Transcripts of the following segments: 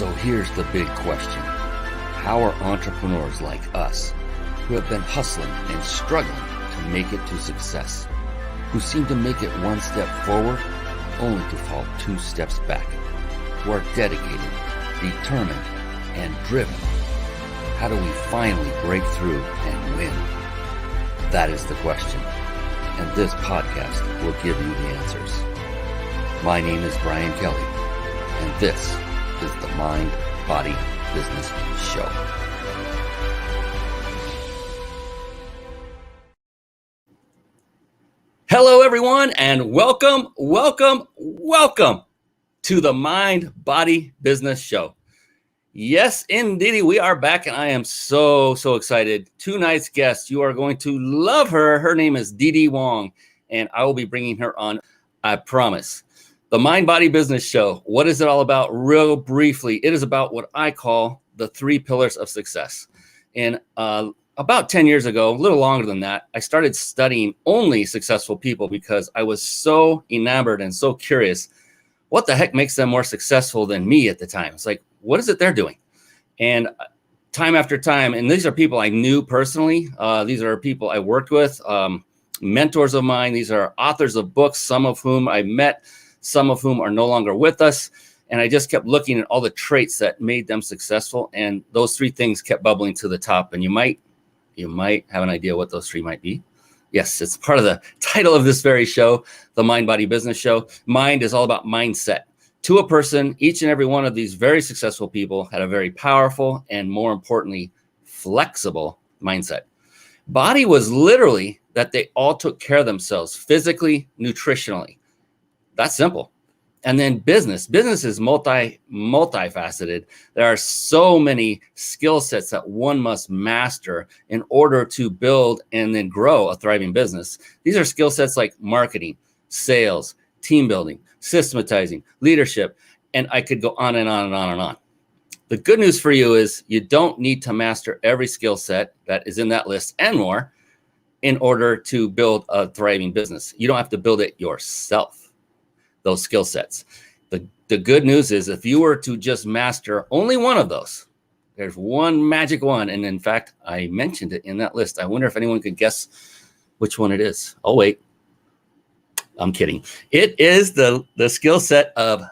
So here's the big question. How are entrepreneurs like us, who have been hustling and struggling to make it to success, who seem to make it one step forward only to fall two steps back, who are dedicated, determined, and driven? How do we finally break through and win? That is the question, and this podcast will give you the answers. My name is Brian Kelly, and this is the Mind, Body, Business Show. Hello, everyone, and welcome to the Mind, Body, Business Show. Yes, indeed, we are back, and I am so excited. Tonight's guest, you are going to love her. Her name is Didi Wong, and I will be bringing her on, I promise. The Mind, Body, Business Show. What is it all about? Real briefly, it is about what I call the three pillars of success. And about 10 years ago, a little longer than that, I started studying only successful people because I was so enamored and so curious. What the heck makes them more successful than me at the time? It's like, what is it they're doing? And time after time, and these are people I knew personally. These are people I worked with, mentors of mine. These are authors of books, some of whom I met, some of whom are no longer with us. And I just kept looking at all the traits that made them successful. And those three things kept bubbling to the top. And you might have an idea what those three might be. Yes, it's part of the title of this very show, the Mind, Body, Business Show. Mind is all about mindset. To a person, each and every one of these very successful people had a very powerful and, more importantly, flexible mindset. Body was literally that they all took care of themselves physically, nutritionally. That's simple. And then business is multifaceted. There are so many skill sets that one must master in order to build and then grow a thriving business. These are skill sets like marketing, sales, team building, systematizing, leadership, and I could go on and on and on and on. The good news for you is you don't need to master every skill set that is in that list and more in order to build a thriving business. You don't have to build it yourself, those skill sets. The good news is if you were to just master only one of those, there's one magic one. And in fact, I mentioned it in that list. I wonder if anyone could guess which one it is. Oh, wait. I'm kidding. It is the skill set of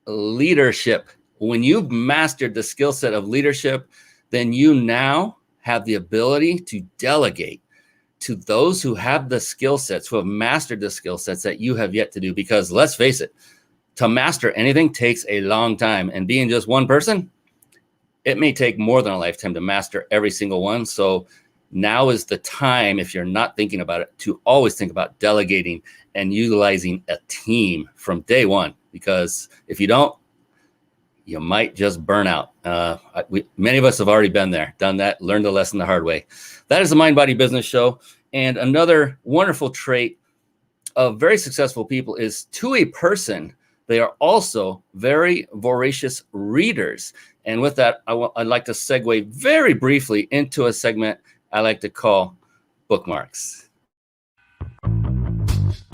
leadership. When you've mastered the skill set of leadership, then you now have the ability to delegate to those who have the skill sets, who have mastered the skill sets that you have yet to do. Because let's face it, to master anything takes a long time. And being just one person, it may take more than a lifetime to master every single one. So now is the time, if you're not thinking about it, to always think about delegating and utilizing a team from day one. Because if you don't, you might just burn out. Many of us have already been there, done that, learned the lesson the hard way. That is the Mind, Body, Business Show. And another wonderful trait of very successful people is, to a person, they are also very voracious readers. And with that, I'd like to segue very briefly into a segment I like to call Bookmarks.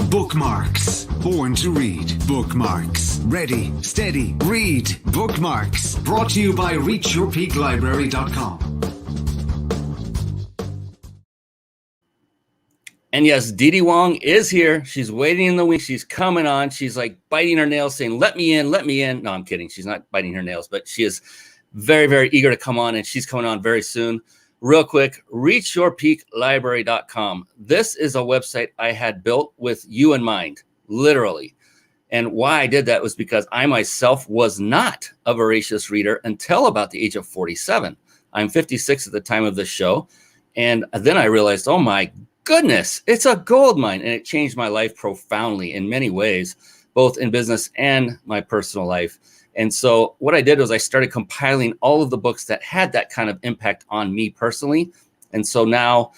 Bookmarks. Born to read. Bookmarks. Ready, steady, read. Bookmarks. Brought to you by reachyourpeaklibrary.com. And yes, Didi Wong is here. She's waiting in the wings. She's coming on. She's like biting her nails saying, let me in, let me in. No, I'm kidding. She's not biting her nails, but she is very eager to come on, and she's coming on very soon. Real quick, reachyourpeaklibrary.com. This is a website I had built with you in mind, literally. And why I did that was because I myself was not a voracious reader until about the age of 47. I'm 56 at the time of this show. And then I realized, oh my goodness, it's a gold mine. And it changed my life profoundly in many ways, both in business and my personal life. And so what I did was I started compiling all of the books that had that kind of impact on me personally. And so now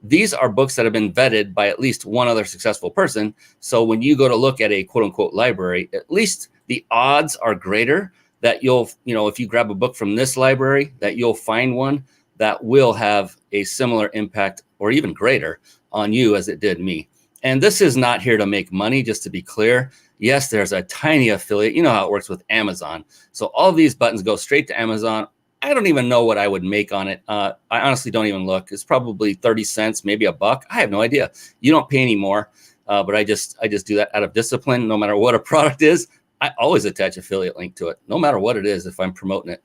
these are books that have been vetted by at least one other successful person. So when you go to look at a quote unquote library, at least the odds are greater that you'll, if you grab a book from this library, that you'll find one that will have a similar impact or even greater on you as it did me. And this is not here to make money, just to be clear. Yes, there's a tiny affiliate. You know how it works with Amazon. So all these buttons go straight to Amazon. I don't even know what I would make on it. I honestly don't even look. It's probably 30 cents, maybe $1. I have no idea. You don't pay any more, but I just do that out of discipline. No matter what a product is, I always attach affiliate link to it, no matter what it is, if I'm promoting it.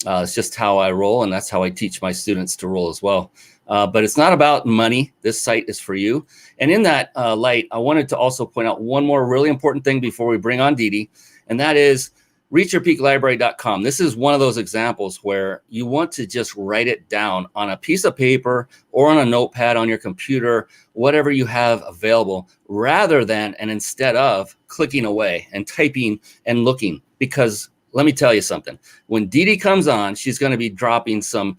It's just how I roll, and that's how I teach my students to roll as well. But it's not about money. This site is for you. And in that light, I wanted to also point out one more really important thing before we bring on Didi, and that is reachyourpeaklibrary.com. This is one of those examples where you want to just write it down on a piece of paper or on a notepad on your computer, whatever you have available, rather than and instead of clicking away and typing and looking. Because let me tell you something, when Didi comes on, she's going to be dropping some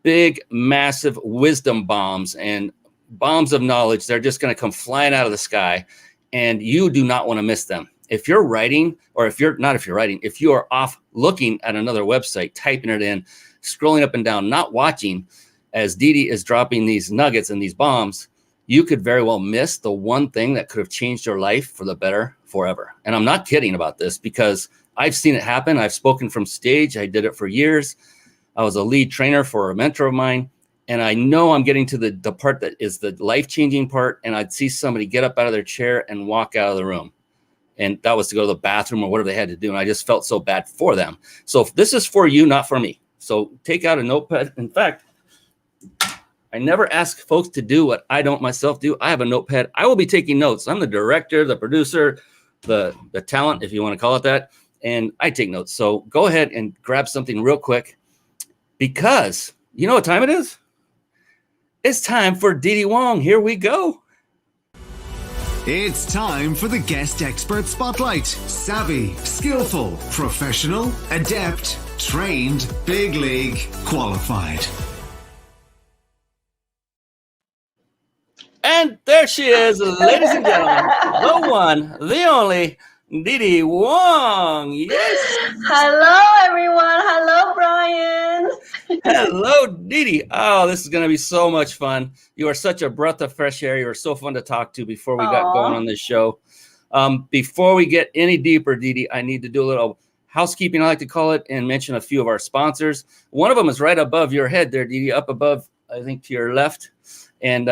big, massive wisdom bombs and bombs of knowledge. They're just going to come flying out of the sky, and you do not want to miss them. If you're writing, or if you are off looking at another website, typing it in, scrolling up and down, not watching as Didi is dropping these nuggets and these bombs, you could very well miss the one thing that could have changed your life for the better forever. And I'm not kidding about this, because I've seen it happen. I've spoken from stage. I did it for years. I was a lead trainer for a mentor of mine. And I know I'm getting to the part that is the life-changing part. And I'd see somebody get up out of their chair and walk out of the room. And that was to go to the bathroom or whatever they had to do. And I just felt so bad for them. So this is for you, not for me. So take out a notepad. In fact, I never ask folks to do what I don't myself do. I have a notepad. I will be taking notes. I'm the director, the producer, the talent, if you want to call it that. And I take notes. So go ahead and grab something real quick, because you know what time it is? It's time for Didi Wong. Here we go. It's time for the Guest Expert Spotlight. Savvy, skillful, professional, adept, trained, big league, qualified. And there she is, ladies and gentlemen, the one, the only, Didi Wong. Yes. Hello, everyone. Hello, Brian. Hello, Didi. Oh, this is going to be so much fun. You are such a breath of fresh air. You are so fun to talk to before we got going on this show. Before we get any deeper, Didi, I need to do a little housekeeping, I like to call it, and mention a few of our sponsors. One of them is right above your head there, Didi, up above, I think, to your left. And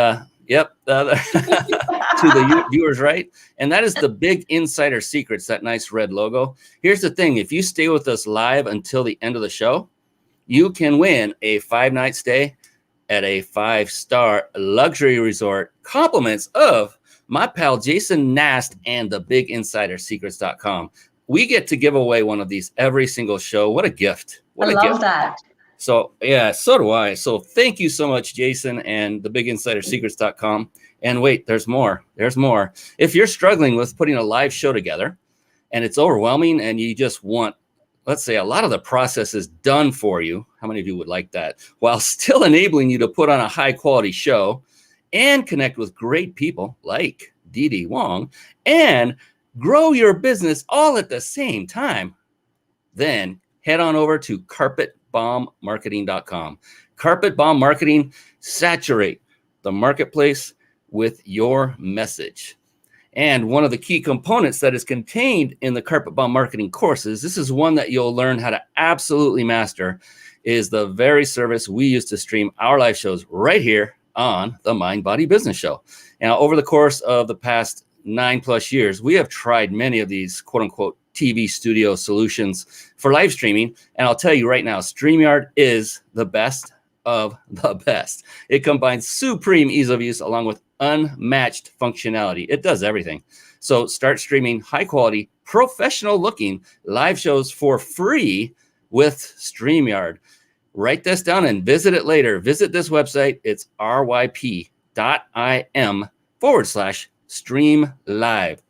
yep, to the viewers, right? And that is the Big Insider Secrets, that nice red logo. Here's the thing. If you stay with us live until the end of the show, you can win a 5-night stay at a 5-star luxury resort, compliments of my pal Jason Nast and the BigInsiderSecrets.com. We get to give away one of these every single show. What a gift. What a gift. I love that. So, yeah, so do I. So thank you so much, Jason, and the BigInsiderSecrets.com. And wait, there's more. There's more. If you're struggling with putting a live show together and it's overwhelming and you just want, let's say, a lot of the process is done for you, how many of you would like that, while still enabling you to put on a high-quality show and connect with great people like Didi Wong and grow your business all at the same time, then head on over to carpetbombmarketing.com. Carpet Bomb Marketing, saturate the marketplace with your message. And one of the key components that is contained in the Carpet Bomb Marketing courses, this is one that you'll learn how to absolutely master, is the very service we use to stream our live shows right here on the Mind Body Business Show. Now, over the course of the past 9+ years, we have tried many of these quote unquote TV studio solutions for live streaming. And I'll tell you right now, StreamYard is the best of the best. It combines supreme ease of use along with unmatched functionality. It does everything. So start streaming high quality, professional looking live shows for free with StreamYard. Write this down and visit it later. Visit this website. It's ryp.im/stream live.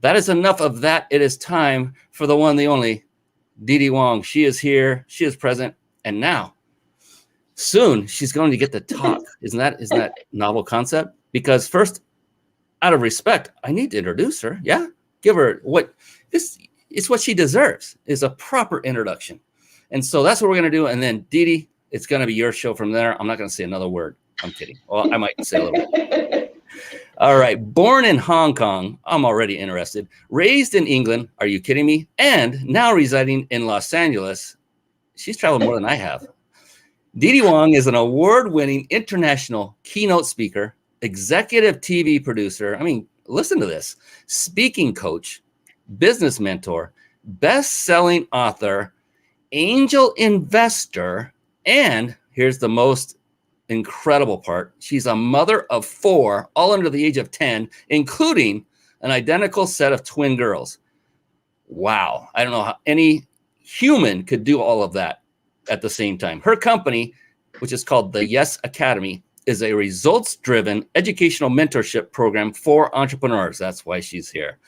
That is enough of that. It is time for the one, the only Didi Wong. She is here. She is present. And now, soon, she's going to get to talk. Isn't that novel concept? Because first, out of respect, I need to introduce her. Yeah, give her what this is. What she deserves is a proper introduction. And so that's what we're going to do. And then, Didi, it's going to be your show from there. I'm not going to say another word. I'm kidding. Well, I might say a little bit. All right. Born in Hong Kong. I'm already interested. Raised in England. Are you kidding me? And now residing in Los Angeles. She's traveled more than I have. Didi Wong is an award-winning international keynote speaker, executive TV producer. I mean, listen to this. Speaking coach, business mentor, best-selling author, angel investor, and here's the most incredible part. She's a mother of 4, all under the age of 10, including an identical set of twin girls. Wow. I don't know how any human could do all of that at the same time. Her company, which is called the Yes Academy, is a results-driven educational mentorship program for entrepreneurs. That's why she's here.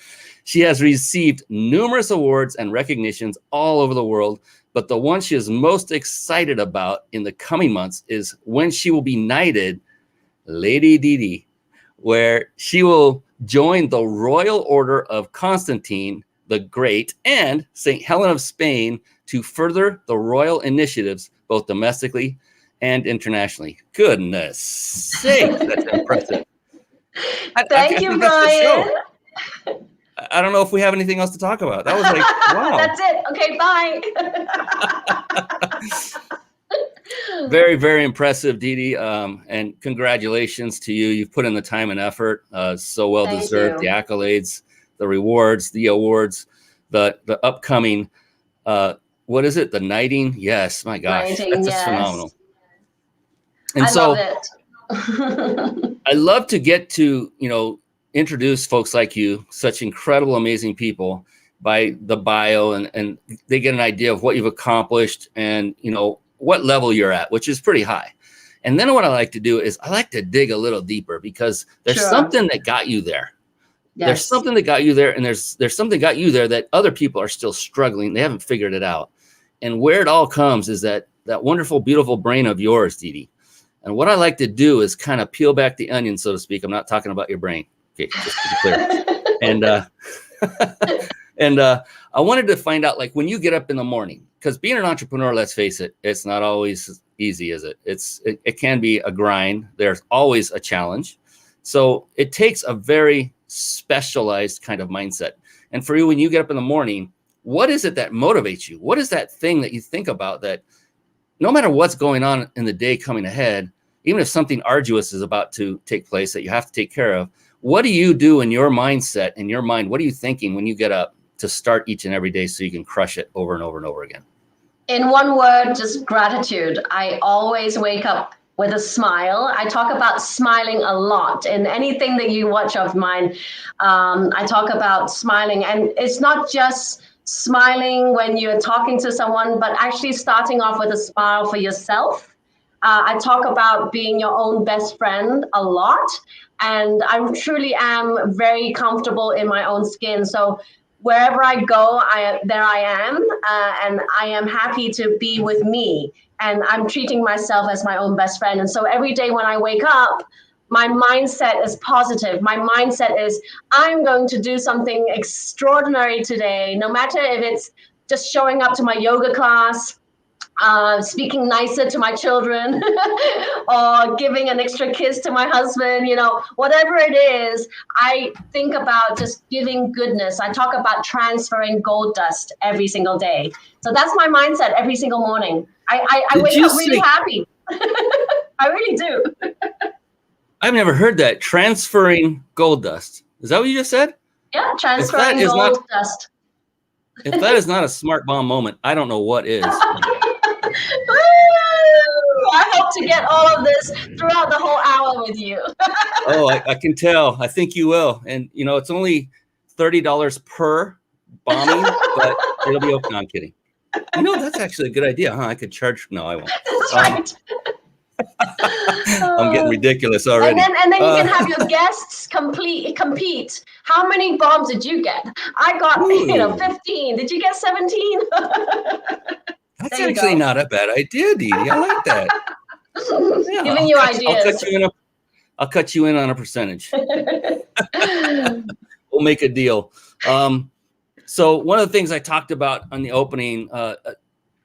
She has received numerous awards and recognitions all over the world, but the one she is most excited about in the coming months is when she will be knighted Lady Didi, where she will join the Royal Order of Constantine the Great and St. Helen of Spain to further the royal initiatives, both domestically and internationally. Goodness sake, that's impressive. Thank you, Brian. I don't know if we have anything else to talk about. That was like, wow. That's it. Okay, bye. Very, very impressive, Didi. And congratulations to you. You've put in the time and effort. So well deserved. The accolades, the rewards, the awards, the upcoming, what is it? The knighting? Yes, my gosh. Knighting, that's just phenomenal. And love it. I love to get to, introduce folks like you, such incredible, amazing people, by the bio, and they get an idea of what you've accomplished and, what level you're at, which is pretty high. And then what I like to do is I like to dig a little deeper because there's something that got you there. Yes. There's something that got you there, and there's something got you there that other people are still struggling. They haven't figured it out. And where it all comes is that wonderful, beautiful brain of yours, Didi. And what I like to do is kind of peel back the onion, so to speak. I'm not talking about your brain. Okay, just to be clear. And I wanted to find out, like, when you get up in the morning, because being an entrepreneur, let's face it, it's not always easy, is it? It can be a grind. There's always a challenge. So it takes a very specialized kind of mindset. And for you, when you get up in the morning, what is it that motivates you? What is that thing that you think about that no matter what's going on in the day coming ahead, even if something arduous is about to take place that you have to take care of, what do you do in your mindset, in your mind? What are you thinking when you get up to start each and every day so you can crush it over and over and over again? In one word, just gratitude. I always wake up with a smile. I talk about smiling a lot in anything that you watch of mine. I talk about smiling, and it's not just smiling when you're talking to someone, but actually starting off with a smile for yourself. I talk about being your own best friend a lot, and I truly am very comfortable in my own skin. So wherever I go, there I am, and I am happy to be with me. And I'm treating myself as my own best friend. And so every day when I wake up, my mindset is positive. My mindset is, I'm going to do something extraordinary today, no matter if it's just showing up to my yoga class, speaking nicer to my children, or giving an extra kiss to my husband, whatever it is. I think about just giving goodness. I talk about transferring gold dust every single day. So that's my mindset every single morning. I wake up really happy. I really do. I've never heard that. Transferring gold dust. Is that what you just said? Yeah, transferring gold dust. If that is not a smart bomb moment, I don't know what is. I hope to get all of this throughout the whole hour with you. Oh, I can tell. I think you will. And, it's only $30 per bombing, but it'll be okay. No, I'm kidding. That's actually a good idea, huh? I could charge. No, I won't. That's right. I'm getting ridiculous already. And then you can have your guests compete. How many bombs did you get? I got 15. Did you get 17? That's actually not a bad idea, Didi. I like that. Yeah, giving you ideas. I'll cut you in on a percentage. We'll make a deal. So one of the things I talked about on the opening,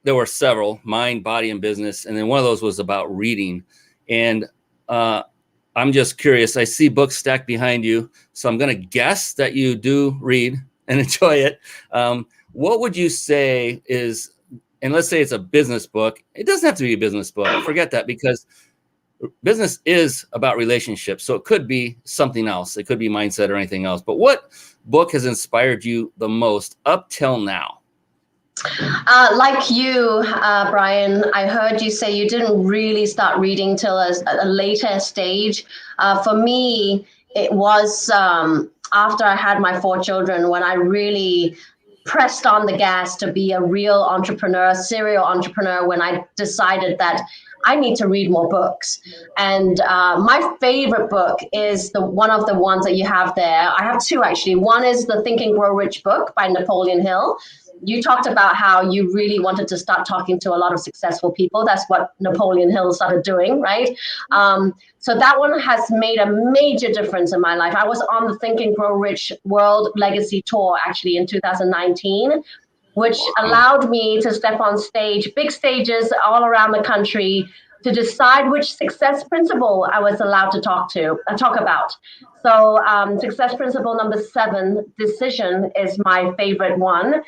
there were several: mind, body, and business. And then one of those was about reading. And I'm just curious. I see books stacked behind you, so I'm going to guess that you do read and enjoy it. What would you say is, and let's say it's a business book. It doesn't have to be a business book. Forget that, because business is about relationships. So it could be something else. It could be mindset or anything else. But what book has inspired you the most up till now? Like you, Brian, I heard you say you didn't really start reading till a later stage. For me, it was after I had my 4 children when I really pressed on the gas to be a real entrepreneur, serial entrepreneur, when I decided that I need to read more books. And my favorite book is one of the ones that you have there. I have 2 actually. One is the Think and Grow Rich book by Napoleon Hill. You talked about how you really wanted to start talking to a lot of successful people. That's what Napoleon Hill started doing, right? So that one has made a major difference in my life. I was on the Think and Grow Rich World Legacy Tour actually in 2019, which allowed me to step on stage, big stages all around the country, to decide which success principle I was allowed to talk about. So success principle number 7, decision, is my favorite one.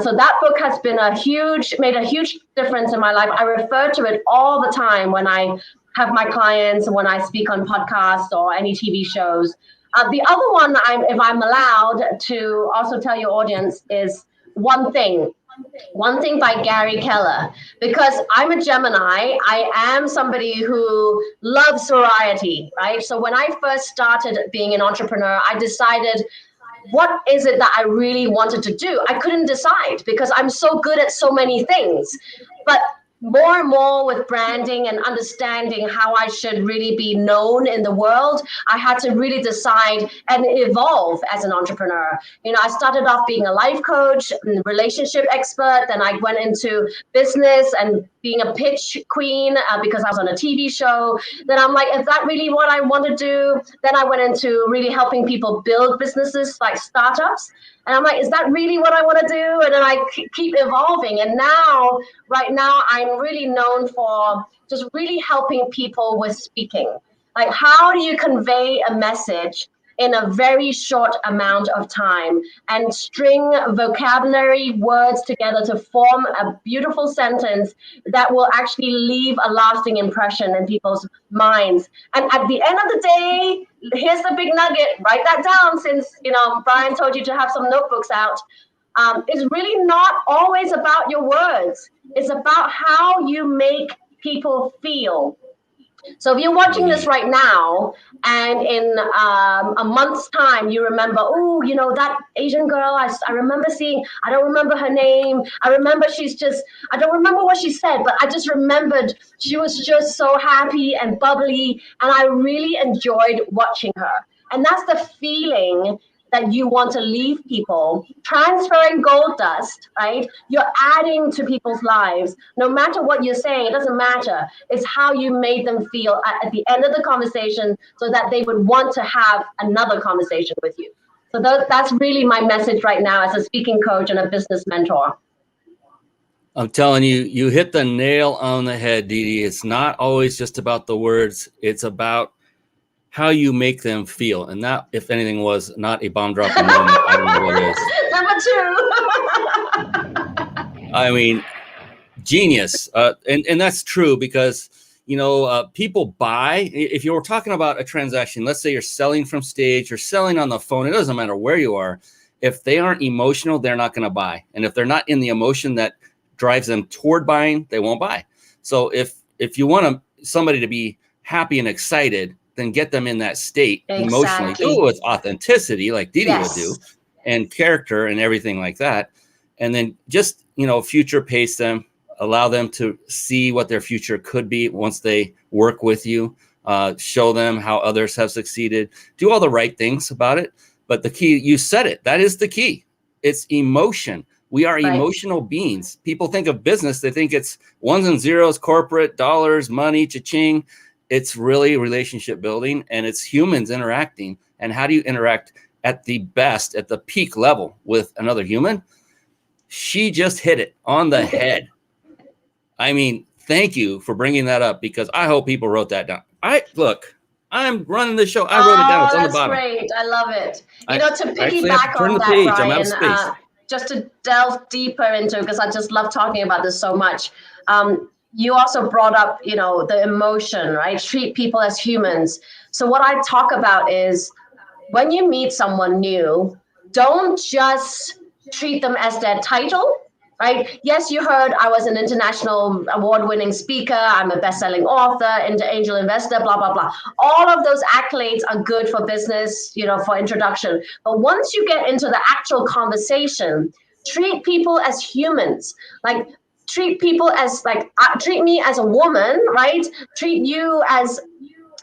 So that book has been made a huge difference in my life. I refer to it all the time when I have my clients, when I speak on podcasts or any TV shows. The other one, if I'm allowed to also tell your audience, is One Thing. One Thing by Gary Keller, because I'm a Gemini. I am somebody who loves variety, right? So when I first started being an entrepreneur, I decided, what is it that I really wanted to do? I couldn't decide because I'm so good at so many things. But more and more with branding and understanding how I should really be known in the world, I had to really decide and evolve as an entrepreneur. I started off being a life coach, relationship expert. Then I went into business and being a pitch queen because I was on a TV show. Then I'm like, is that really what I want to do? Then I went into really helping people build businesses like startups. And I'm like, is that really what I want to do? And then I keep evolving. And right now, I'm really known for just really helping people with speaking. Like, how do you convey a message in a very short amount of time and string vocabulary words together to form a beautiful sentence that will actually leave a lasting impression in people's minds? And at the end of the day, here's the big nugget. Write that down, since Brian told you to have some notebooks out. It's really not always about your words. It's about how you make people feel. So if you're watching this right now, and in a month's time, you remember, that Asian girl, I remember seeing, I don't remember her name. I don't remember what she said, but I just remembered she was just so happy and bubbly, and I really enjoyed watching her. And that's the feeling that you want to leave people, transferring gold dust, right? You're adding to people's lives. No matter what you're saying, it doesn't matter. It's how you made them feel at the end of the conversation so that they would want to have another conversation with you. So that's really my message right now as a speaking coach and a business mentor. I'm telling you, you hit the nail on the head, Didi. It's not always just about the words. It's about how you make them feel. And that, if anything, was not a bomb dropping moment. I don't know what it is. Number 2. I mean, genius. And that's true because, people buy. If you're talking about a transaction, let's say you're selling from stage, you're selling on the phone, it doesn't matter where you are. If they aren't emotional, they're not going to buy. And if they're not in the emotion that drives them toward buying, they won't buy. So if you want somebody to be happy and excited, then get them in that state emotionally. Do it with authenticity, like Didi would do, and character and everything like that. And then just, future pace them, allow them to see what their future could be once they work with you, show them how others have succeeded, do all the right things about it. But the key, you said it, that is the key. It's emotion. We are emotional beings. People think of business, they think it's ones and zeros, corporate, dollars, money, cha-ching. It's really relationship building, and it's humans interacting. And how do you interact at the best, at the peak level with another human? She just hit it on the head. I mean, thank you for bringing that up, because I hope people wrote that down. I'm running the show. I wrote it down. It's on the that's bottom. great. I love it. I To actually have to piggyback turn on the that, page. I'm out Brian, of space. just to delve deeper into, because I just love talking about this so much. You also brought up, the emotion, right? Treat people as humans. So what I talk about is when you meet someone new, don't just treat them as their title, right? Yes, you heard I was an international award-winning speaker. I'm a best-selling author, angel investor, blah, blah, blah. All of those accolades are good for business, for introduction. But once you get into the actual conversation, treat people as humans. Like, treat people as treat me as a woman, right? Treat you as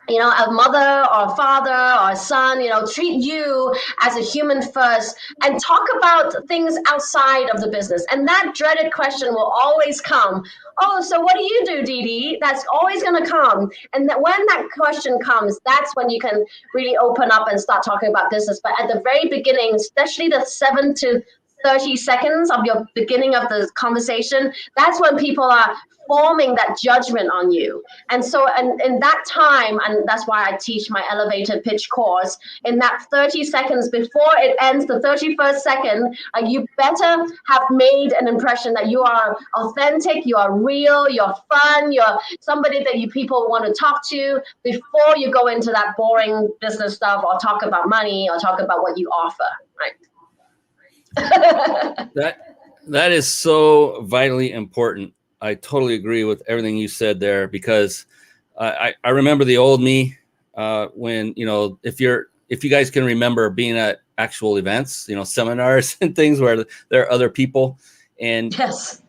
a mother or a father or a son, treat you as a human first and talk about things outside of the business. And that dreaded question will always come. Oh, so what do you do, Didi? That's always going to come. And that when that question comes, that's when you can really open up and start talking about business. But at the very beginning, especially the 7 to 30 seconds of your beginning of the conversation, that's when people are forming that judgment on you. And so in that time, and that's why I teach my elevator pitch course, in that 30 seconds before it ends, the 31st second, you better have made an impression that you are authentic, you are real, you're fun, you're somebody that people want to talk to before you go into that boring business stuff or talk about money or talk about what you offer, right? That is so vitally important. I totally agree with everything you said there, because I remember the old me when, if you guys can remember being at actual events, seminars and things where there are other people, and yes,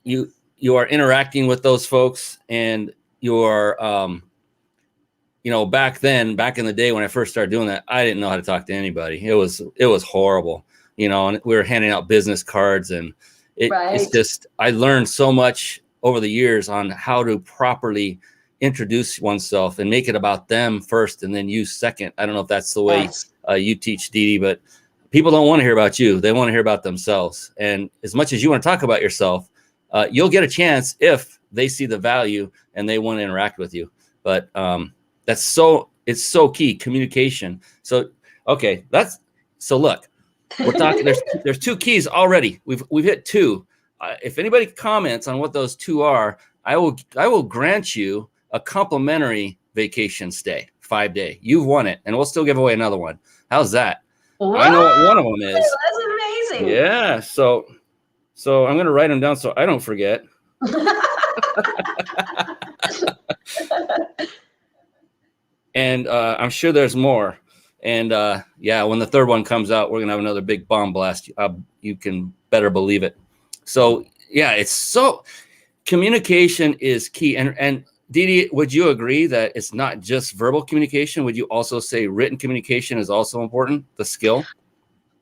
you are interacting with those folks, and you're back in the day when I first started doing that, I didn't know how to talk to anybody. It was horrible, and we were handing out business cards, and it's just, I learned so much over the years on how to properly introduce oneself and make it about them first and then you second. I don't know if that's the way you teach, Didi, but people don't want to hear about you. They want to hear about themselves. And as much as you want to talk about yourself, you'll get a chance if they see the value and they want to interact with you. But it's so key, communication. So, okay, look, we're talking, there's 2 keys already. We've hit 2. If anybody comments on what those 2 are, I will grant you a complimentary vacation stay, 5-day. You've won it, and we'll still give away another one. How's that? What? I know what one of them is. That's amazing. Yeah. So I'm going to write them down so I don't forget. And I'm sure there's more. And when the 3rd one comes out, we're going to have another big bomb blast. You can better believe it. So yeah, communication is key. And Didi, would you agree that it's not just verbal communication? Would you also say written communication is also important, the skill?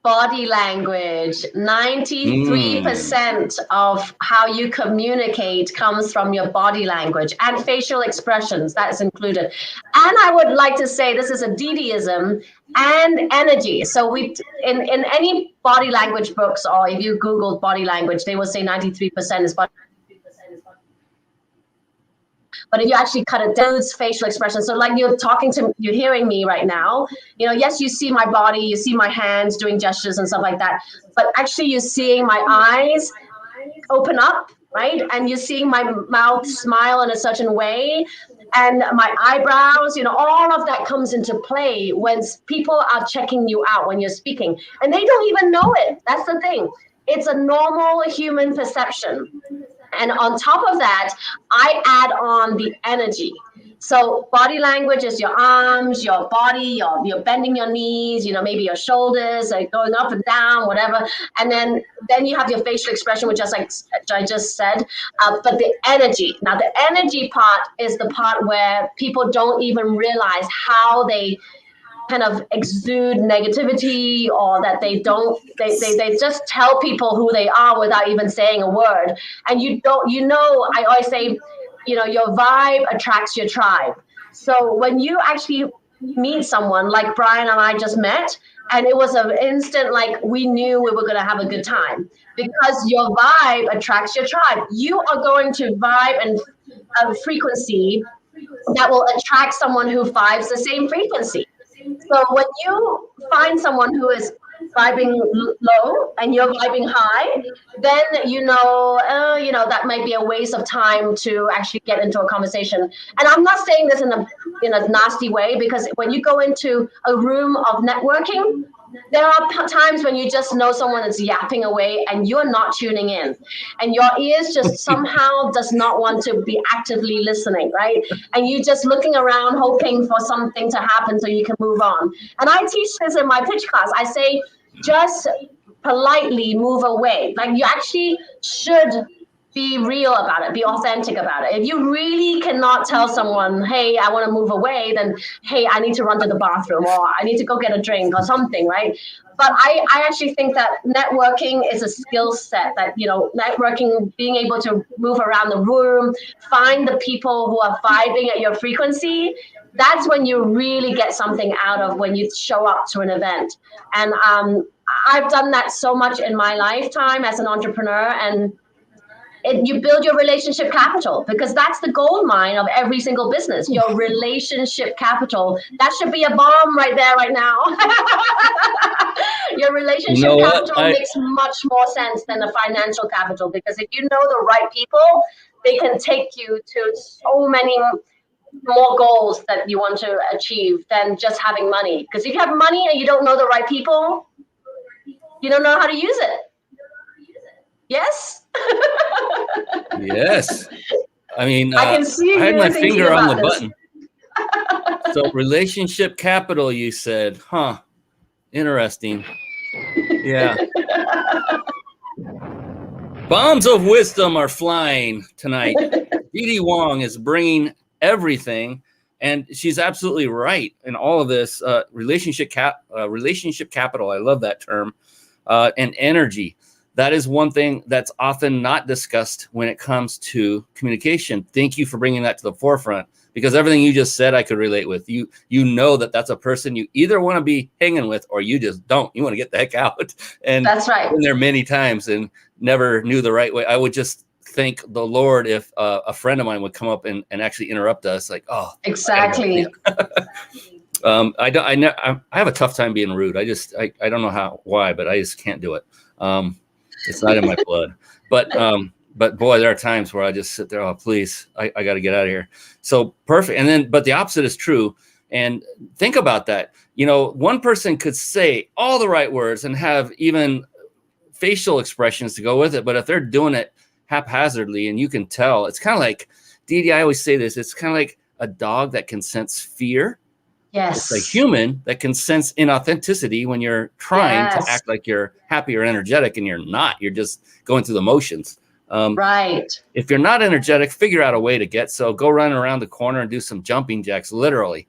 Body language. 93% of how you communicate comes from your body language and facial expressions. That's included. And I would like to say this is a Didiism and energy. So in any body language books, or if you Google body language, they will say 93% is body. But if you actually cut it down, it's facial expression. So like you're hearing me right now, yes, you see my body, you see my hands doing gestures and stuff like that. But actually you're seeing my eyes open up, right? And you're seeing my mouth smile in a certain way. And my eyebrows, all of that comes into play when people are checking you out when you're speaking. And they don't even know it. That's the thing. It's a normal human perception. And on top of that, I add on the energy. So body language is your arms, your body, you're bending your knees, maybe your shoulders are going up and down, whatever. And then you have your facial expression, which I just said. But the energy. Now, the energy part is the part where people don't even realize how they kind of exude negativity, or that they just tell people who they are without even saying a word. And I always say, your vibe attracts your tribe. So when you actually meet someone like Brian and I just met, and it was an instant, like we knew we were going to have a good time, because your vibe attracts your tribe. You are going to vibe and frequency that will attract someone who vibes the same frequency. So when you find someone who is vibing low and you're vibing high, then that might be a waste of time to actually get into a conversation. And I'm not saying this in a nasty way, because when you go into a room of networking, there are times when you just know someone is yapping away and you're not tuning in, and your ears just somehow does not want to be actively listening, right? And you just looking around hoping for something to happen so you can move on. And I teach this in my pitch class. I say, just politely move away. Like, you actually should be real about it, be authentic about it. If you really cannot tell someone, hey, I want to move away, then, hey, I need to run to the bathroom, or I need to go get a drink or something, right? But I actually think that networking is a skill set that, networking, being able to move around the room, find the people who are vibing at your frequency, that's when you really get something out of when you show up to an event. And I've done that so much in my lifetime as an entrepreneur, and you build your relationship capital, because that's the gold mine of every single business. Your relationship capital. That should be a bomb right there, right now. Your relationship capital makes much more sense than the financial capital, because if you know the right people, they can take you to so many more goals that you want to achieve than just having money. Because if you have money and you don't know the right people, you don't know how to use it. Yes? Yes. I mean, I can see I had my thinking finger on the about this. button. So relationship capital, you said, huh? Interesting. Yeah. Bombs of wisdom are flying tonight. Didi Wong is bringing everything, and she's absolutely right in all of this. Relationship capital. I love that term. And energy. That is one thing that's often not discussed when it comes to communication. Thank you for bringing that to the forefront, because everything you just said, I could relate with. You know that's a person you either want to be hanging with or you just don't. You want to get the heck out. And that's right. I've been there many times and never knew the right way. I would just thank the Lord if a friend of mine would come up and actually interrupt us. Like, oh, exactly. I have a tough time being rude. I don't know why, but I just can't do it. It's not in my blood, but boy, there are times where I just sit there. Oh, please, I got to get out of here. So perfect. But the opposite is true. And think about that. One person could say all the right words and have even facial expressions to go with it. But if they're doing it haphazardly, and you can tell, it's kind of like, Didi, I always say this, it's kind of like a dog that can sense fear. Yes. It's a human that can sense inauthenticity when you're trying to act like you're happy or energetic, and you're not. You're just going through the motions. Right. If you're not energetic, figure out a way to go run around the corner and do some jumping jacks, literally.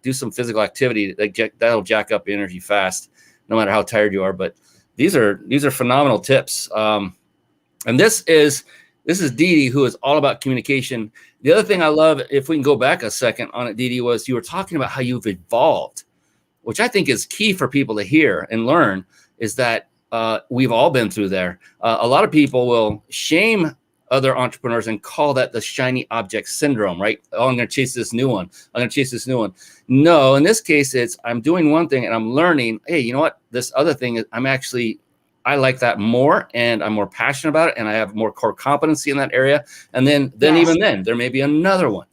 Do some physical activity that'll jack up energy fast, no matter how tired you are. But these are phenomenal tips. And this is Didi, who is all about communication. The other thing I love, if we can go back a second on it, Didi, was you were talking about how you've evolved, which I think is key for people to hear and learn, is that we've all been through there. A lot of people will shame other entrepreneurs and call that the shiny object syndrome, right? Oh, I'm going to chase this new one. I'm going to chase this new one. No, in this case, I'm doing one thing and I'm learning, hey, you know what? This other thing is I like that more, and I'm more passionate about it, and I have more core competency in that area. And then even then, there may be another one.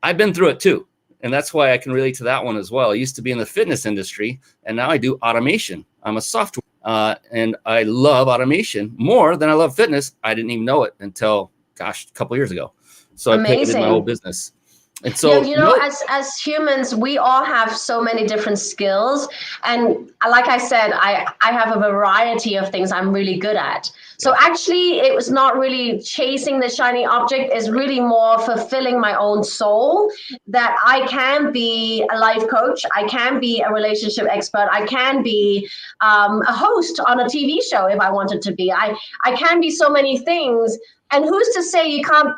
I've been through it too. And that's why I can relate to that one as well. I used to be in the fitness industry, and now I do automation. I'm a software, and I love automation more than I love fitness. I didn't even know it until, a couple years ago. So I pivoted my whole business. And so, as humans, we all have so many different skills. And like I said, I have a variety of things I'm really good at. So actually, it was not really chasing the shiny object. It's really more fulfilling my own soul, that I can be a life coach. I can be a relationship expert. I can be a host on a TV show if I wanted to be. I can be so many things. And who's to say you can't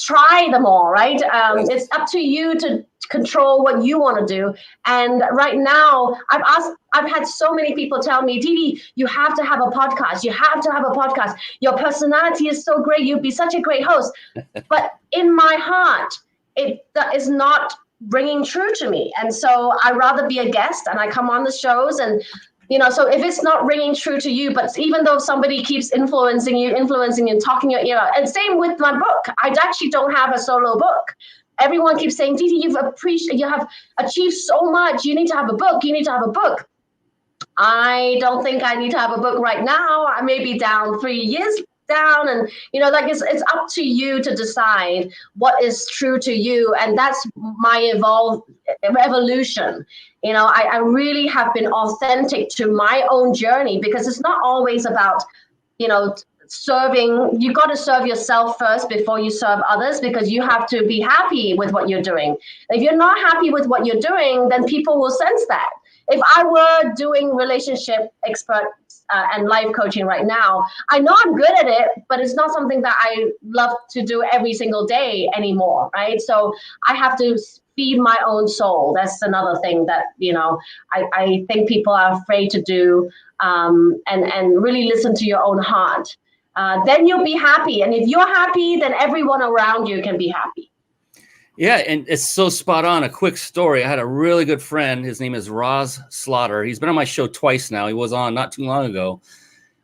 try them all, right? It's up to you to control what you want to do. And right now, I've had so many people tell me, Didi, you have to have a podcast. You have to have a podcast. Your personality is so great. You'd be such a great host. But in my heart, that is not ringing true to me. And so I'd rather be a guest and I come on the shows and, so if it's not ringing true to you, but even though somebody keeps influencing you and talking your ear out, and same with my book, I actually don't have a solo book. Everyone keeps saying, Didi, you have achieved so much. You need to have a book. You need to have a book. I don't think I need to have a book right now. I may be down 3 years down, and it's up to you to decide what is true to you, and that's my evolution. I really have been authentic to my own journey, because it's not always about serving. You got to serve yourself first before you serve others, because you have to be happy with what you're doing. If you're not happy with what you're doing, then people will sense that. If I were doing relationship expert and life coaching right now, I know I'm good at it, but it's not something that I love to do every single day anymore, right? So I have to feed my own soul. That's another thing that, I think people are afraid to do, and really listen to your own heart. Then you'll be happy. And if you're happy, then everyone around you can be happy. Yeah, and it's so spot on. A quick story. I had a really good friend. His name is Roz Slaughter. He's been on my show twice now. He was on not too long ago.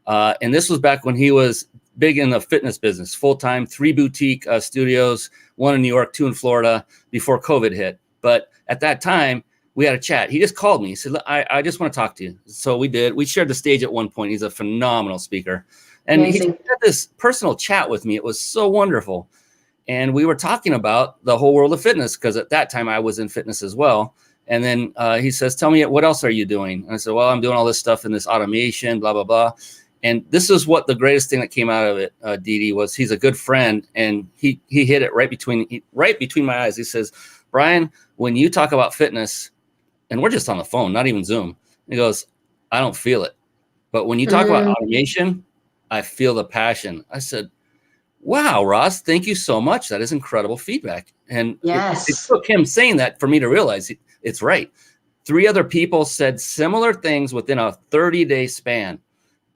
And this was back when he was big in the fitness business, full-time, 3 boutique studios, 1 in New York, 2 in Florida, before COVID hit. But at that time, we had a chat. He just called me. He said, I just want to talk to you. So we did. We shared the stage at one point. He's a phenomenal speaker. And Amazing. he had this personal chat with me. It was so wonderful. And we were talking about the whole world of fitness, because at that time I was in fitness as well. And then he says, tell me, what else are you doing? And I said, well, I'm doing all this stuff in this automation, blah, blah, blah. And this is what the greatest thing that came out of it, Didi, was he's a good friend. And he hit it right between my eyes. He says, Brian, when you talk about fitness, and we're just on the phone, not even Zoom, he goes, I don't feel it. But when you talk about automation, I feel the passion. I said, wow, Ross, thank you so much. That is incredible feedback. And yes, it took him saying that for me to realize it's right. 3 other people said similar things within a 30-day span.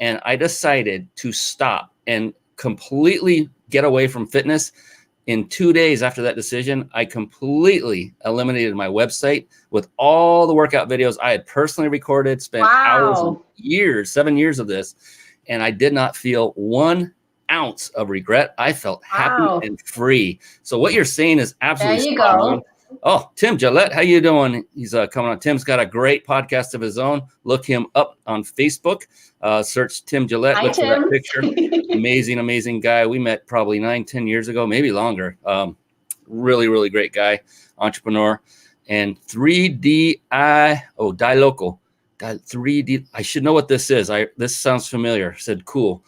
And I decided to stop and completely get away from fitness. In 2 days after that decision, I completely eliminated my website with all the workout videos I had personally recorded, spent hours and years, 7 years of this. And I did not feel 1 ounce of regret. I felt happy and free. So what you're saying is absolutely there you spot go. on. Oh, Tim Gillette, how you doing? He's coming on. Tim's got a great podcast of his own. Look him up on Facebook. Search Tim Gillette. Hi, Look Tim. for that picture. Amazing guy. We met probably 9-10 years ago, maybe longer. Really great guy, entrepreneur. And 3D Die Local. 3D. I should know what this is. This sounds familiar. Said cool.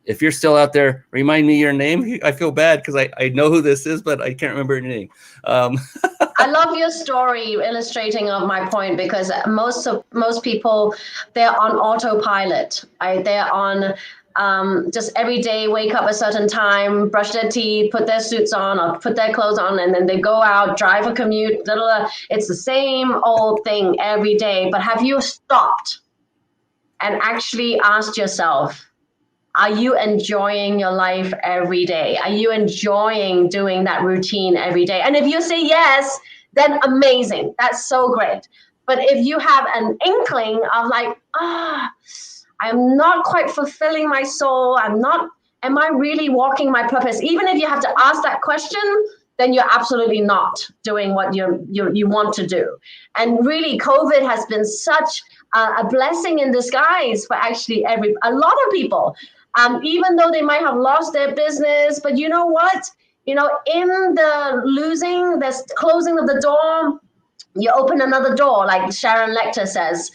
If you're still out there, remind me your name. I feel bad because I know who this is, but I can't remember your name. I love your story illustrating of my point, because most people, they're on autopilot. They're on just every day, wake up a certain time, brush their teeth, put their suits on or put their clothes on, and then they go out, drive a commute. Blah, blah, blah. It's the same old thing every day. But have you stopped and actually asked yourself, are you enjoying your life every day? Are you enjoying doing that routine every day? And if you say yes, then amazing. That's so great. But if you have an inkling of like, I'm not quite fulfilling my soul, am I really walking my purpose? Even if you have to ask that question, then you're absolutely not doing what you want to do. And really, COVID has been such a blessing in disguise for actually a lot of people. Even though they might have lost their business, but you know what? In the losing, there's closing of the door, you open another door, like Sharon Lecter says.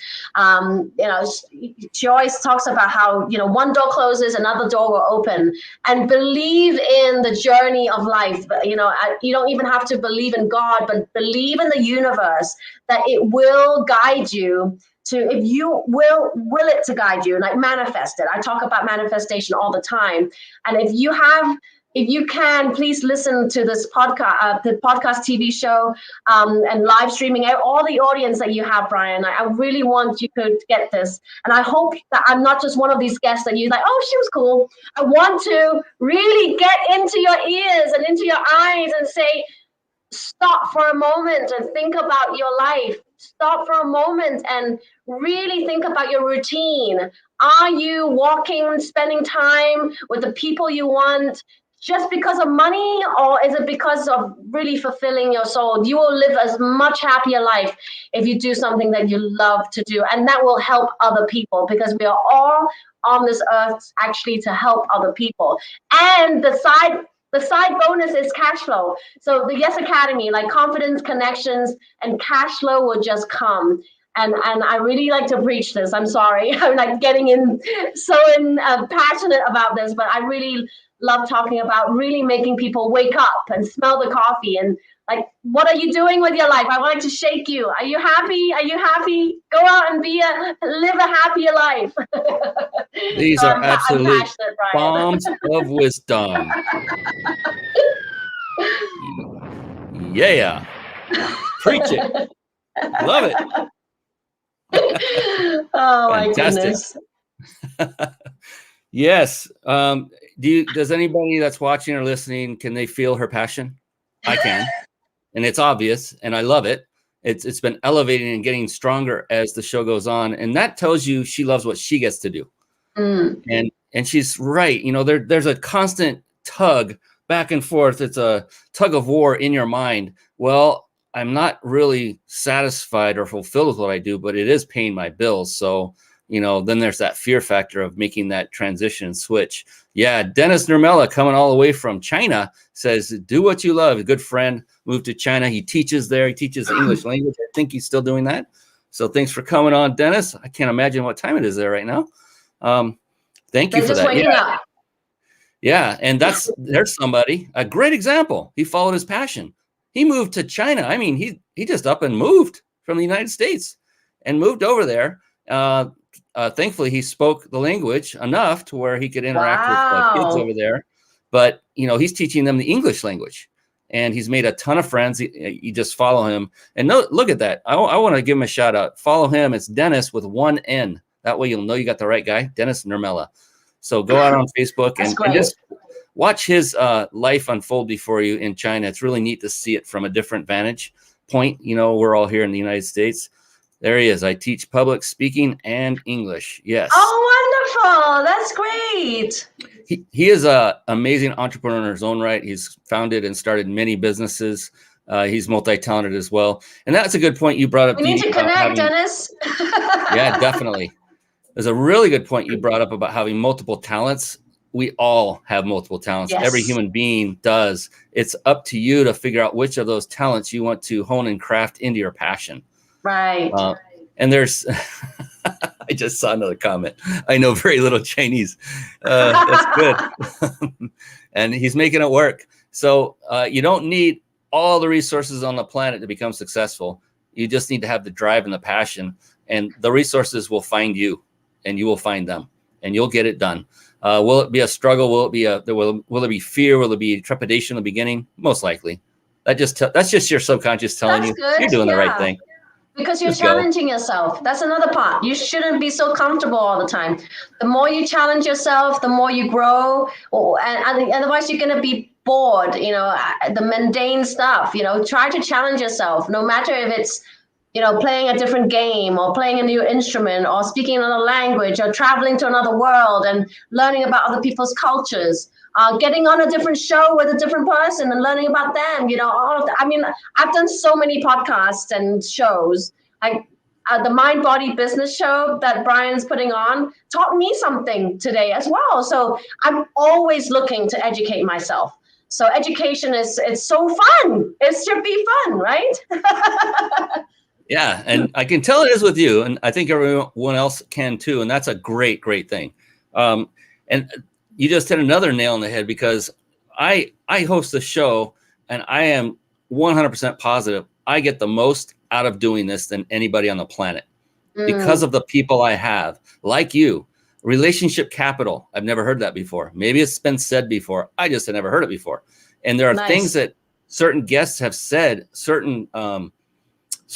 She always talks about how, one door closes, another door will open. And believe in the journey of life. You don't even have to believe in God, but believe in the universe that it will guide you. If you will it to guide you, like manifest it. I talk about manifestation all the time. And if you can, please listen to this podcast, the podcast TV show, and live streaming, all the audience that you have, Brian. I really want you to get this. And I hope that I'm not just one of these guests that you're like, oh, she was cool. I want to really get into your ears and into your eyes and say, stop for a moment and think about your life. Stop for a moment and really think about your routine. Are you walking, spending time with the people you want just because of money, or is it because of really fulfilling your soul? You will live a much happier life if you do something that you love to do, and that will help other people, because we are all on this earth actually to help other people. And the side bonus is cash flow. So the Yes Academy, like confidence, connections, and cash flow will just come. And I really like to preach this. I'm sorry, I'm like getting passionate about this, but I really love talking about really making people wake up and smell the coffee and like, what are you doing with your life? I would like to shake you. Are you happy? Are you happy? Go out and live a happier life. These So are absolute passionate, Brian. bombs of wisdom. Yeah. Preach it. Love it. Oh my Fantastic. goodness. Yes. Does anybody that's watching or listening, can they feel her passion? I can. And it's obvious, and I love it. It's been elevating and getting stronger as the show goes on, and that tells you she loves what she gets to do. And she's right. You know, there's a constant tug back and forth. It's a tug of war in your mind. Well, I'm not really satisfied or fulfilled with what I do, but it is paying my bills. So, you know, then there's that fear factor of making that transition switch. Yeah, Dennis Nurmela, coming all the way from China, says, do what you love. A good friend moved to China. He teaches there. He teaches the English language. I think he's still doing that. So thanks for coming on, Dennis. I can't imagine what time it is there right now. Thank you for that. Waking up. Yeah, and there's somebody, a great example. He followed his passion. He moved to China. I mean, he just up and moved from the United States and moved over there. Thankfully, he spoke the language enough to where he could interact with kids over there. But, you know, he's teaching them the English language. And he's made a ton of friends. You just follow him. And look at that. I want to give him a shout out. Follow him. It's Dennis with one N. That way you'll know you got the right guy, Dennis Nurmela. So go out on Facebook and just watch his life unfold before you in China. It's really neat to see it from a different vantage point. You know, we're all here in the United States. There he is. I teach public speaking and English. Yes. Oh, wonderful. That's great. He is an amazing entrepreneur in his own right. He's founded and started many businesses. He's multi-talented as well. And that's a good point you brought up. We need to connect, Dennis. Yeah, definitely. There's a really good point you brought up about having multiple talents. We all have multiple talents. Yes. Every human being does. It's up to you to figure out which of those talents you want to hone and craft into your passion. Right. And there's, I just saw another comment. I know very little Chinese. That's good. And he's making it work. So you don't need all the resources on the planet to become successful. You just need to have the drive and the passion, and the resources will find you, and you will find them, and you'll get it done. Will it be a struggle? Will it be will it be fear? Will it be trepidation in the beginning? Most likely. That's just your subconscious telling you you're doing the right thing. Because you're challenging yourself. That's another part. You shouldn't be so comfortable all the time. The more you challenge yourself, the more you grow. And otherwise, you're going to be bored. You know, the mundane stuff. You know, try to challenge yourself, no matter if it's, you know, playing a different game or playing a new instrument or speaking another language or traveling to another world and learning about other people's cultures. Getting on a different show with a different person and learning about them, you know, all of that. I mean, I've done so many podcasts and shows. Like the Mind Body Business show that Brian's putting on taught me something today as well. So I'm always looking to educate myself. So education it's so fun. It should be fun, right? Yeah, and I can tell it is with you, and I think everyone else can too, and that's a great, great thing. And you just hit another nail on the head, because I host a show, and I am 100% positive I get the most out of doing this than anybody on the planet because of the people I have, like you. Relationship capital. I've never heard that before. Maybe it's been said before. I just had never heard it before. And there are things that certain guests have said, certain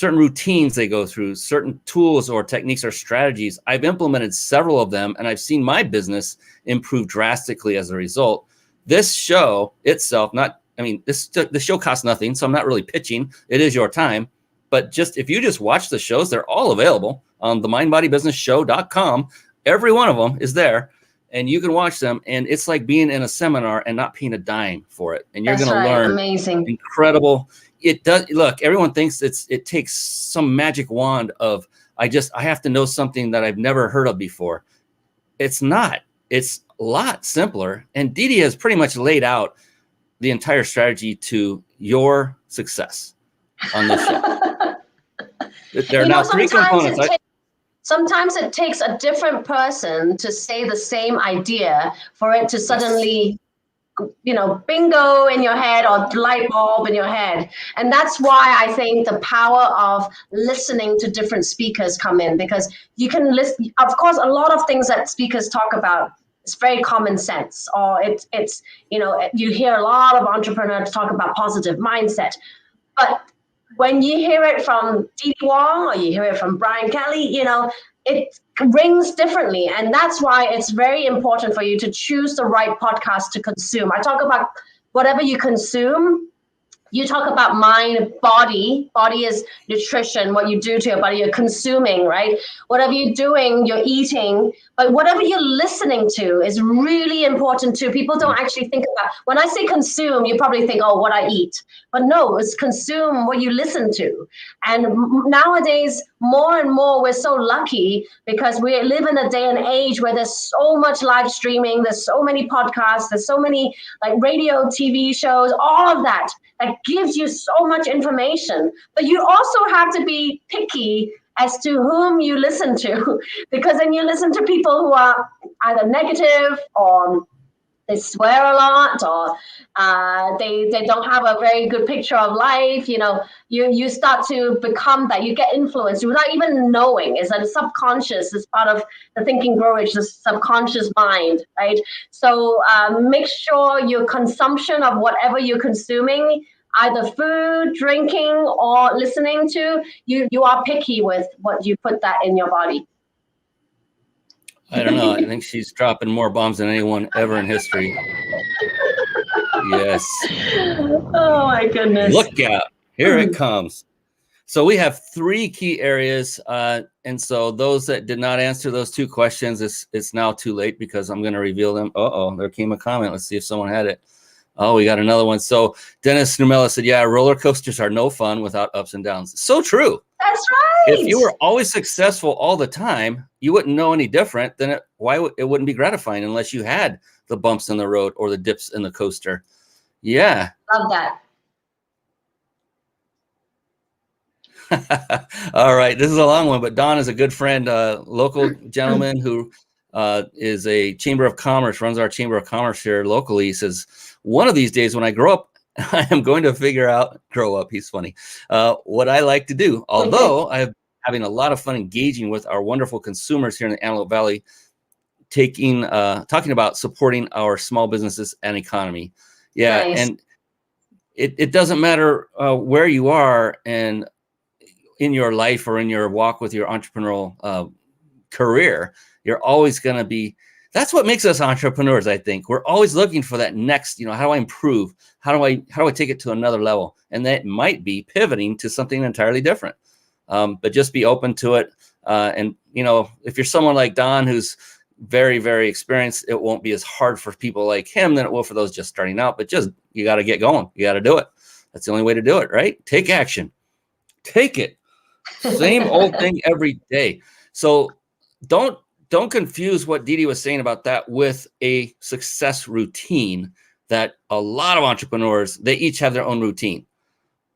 routines they go through, certain tools or techniques or strategies. I've implemented several of them, and I've seen my business improve drastically as a result. This show itself, not I mean, the show costs nothing, so I'm not really pitching. It is your time. But if you just watch the shows, they're all available on the mindbodybusinessshow.com. Every one of them is there, and you can watch them. And it's like being in a seminar and not paying a dime for it. And you're going to learn incredible. It does. Look, everyone thinks it takes some magic wand of, I have to know something that I've never heard of before. It's not. It's a lot simpler. And Didi has pretty much laid out the entire strategy to your success on this show. There are now three components. Sometimes it takes a different person to say the same idea for it to suddenly, bingo in your head or light bulb in your head. And that's why I think the power of listening to different speakers come in, because you can listen. Of course, a lot of things that speakers talk about, it's very common sense, or it's you hear a lot of entrepreneurs talk about positive mindset. But when you hear it from Didi Wong or you hear it from Brian Kelly, it rings differently. And that's why it's very important for you to choose the right podcast to consume. I talk about whatever you consume. You talk about mind, body. Body is nutrition, what you do to your body. You're consuming, right? Whatever you're doing, you're eating. But whatever you're listening to is really important too. People don't actually think about, when I say consume, you probably think, oh, what I eat. But no, it's consume what you listen to. And nowadays, more and more, we're so lucky because we live in a day and age where there's so much live streaming, there's so many podcasts, there's so many like radio, TV shows, all of that gives you so much information. But you also have to be picky as to whom you listen to, because then you listen to people who are either negative or they swear a lot, or they don't have a very good picture of life. You start to become that. You get influenced without even knowing. It's like subconscious. It's part of the thinking brokerage, the subconscious mind, right? So make sure your consumption of whatever you're consuming, either food, drinking, or listening to, you are picky with what you put that in your body. I don't know. I think she's dropping more bombs than anyone ever in history. Yes. Oh, my goodness. Look out. Here it comes. So we have 3 key areas. And so those that did not answer those 2 questions, it's now too late because I'm going to reveal them. Uh-oh, there came a comment. Let's see if someone had it. Oh, we got another one. So Dennis Numella said, yeah, roller coasters are no fun without ups and downs. So true. That's right. If you were always successful all the time, you wouldn't know any different. Then it wouldn't be gratifying unless you had the bumps in the road or the dips in the coaster. Yeah. Love that. All right. This is a long one, but Don is a good friend, local gentleman who is a chamber of commerce, runs our chamber of commerce here locally. He says, one of these days when I grow up, I am going to figure out, he's funny, what I like to do. Although I have having a lot of fun engaging with our wonderful consumers here in the Antelope Valley, talking about supporting our small businesses and economy. Yeah. Nice. And it doesn't matter where you are and in your life or in your walk with your entrepreneurial career, you're always going to be, that's what makes us entrepreneurs. I think we're always looking for that next, how do I improve? How do I take it to another level? And that might be pivoting to something entirely different. But just be open to it. And, if you're someone like Don, who's very, very experienced, it won't be as hard for people like him than it will for those just starting out. But you got to get going. You got to do it. That's the only way to do it, right? Take action. Take it. Same old thing every day. So don't confuse what Didi was saying about that with a success routine that a lot of entrepreneurs, they each have their own routine.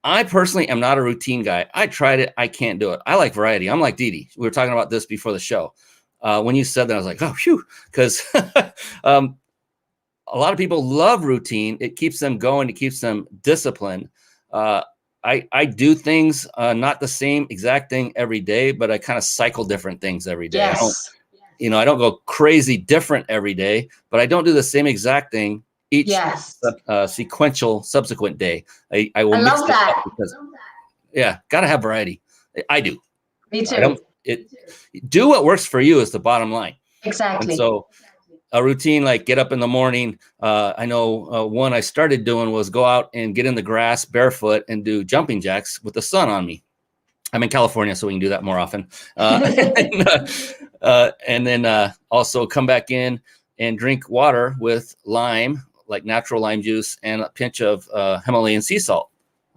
I personally am not a routine guy. I tried it. I can't do it. I like variety. I'm like Didi. We were talking about this before the show. When you said that, I was like, oh, phew, because a lot of people love routine. It keeps them going. It keeps them disciplined. I do things, not the same exact thing every day, but I kind of cycle different things every day. Yes. I don't go crazy different every day, but I don't do the same exact thing each sequential subsequent day. I will mix love that. Because, got to have variety. I do. Me too. Do what works for you is the bottom line. Exactly. And so a routine like get up in the morning. I know one I started doing was go out and get in the grass barefoot and do jumping jacks with the sun on me. I'm in California, so we can do that more often. And then also come back in and drink water with lime, like natural lime juice, and a pinch of Himalayan sea salt.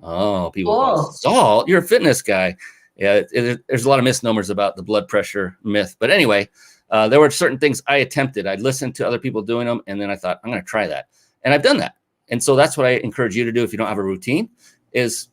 Oh, people go, salt? You're a fitness guy. Yeah, there's a lot of misnomers about the blood pressure myth. But anyway, there were certain things I attempted. I listened to other people doing them, and then I thought, I'm going to try that. And I've done that. And so that's what I encourage you to do if you don't have a routine, is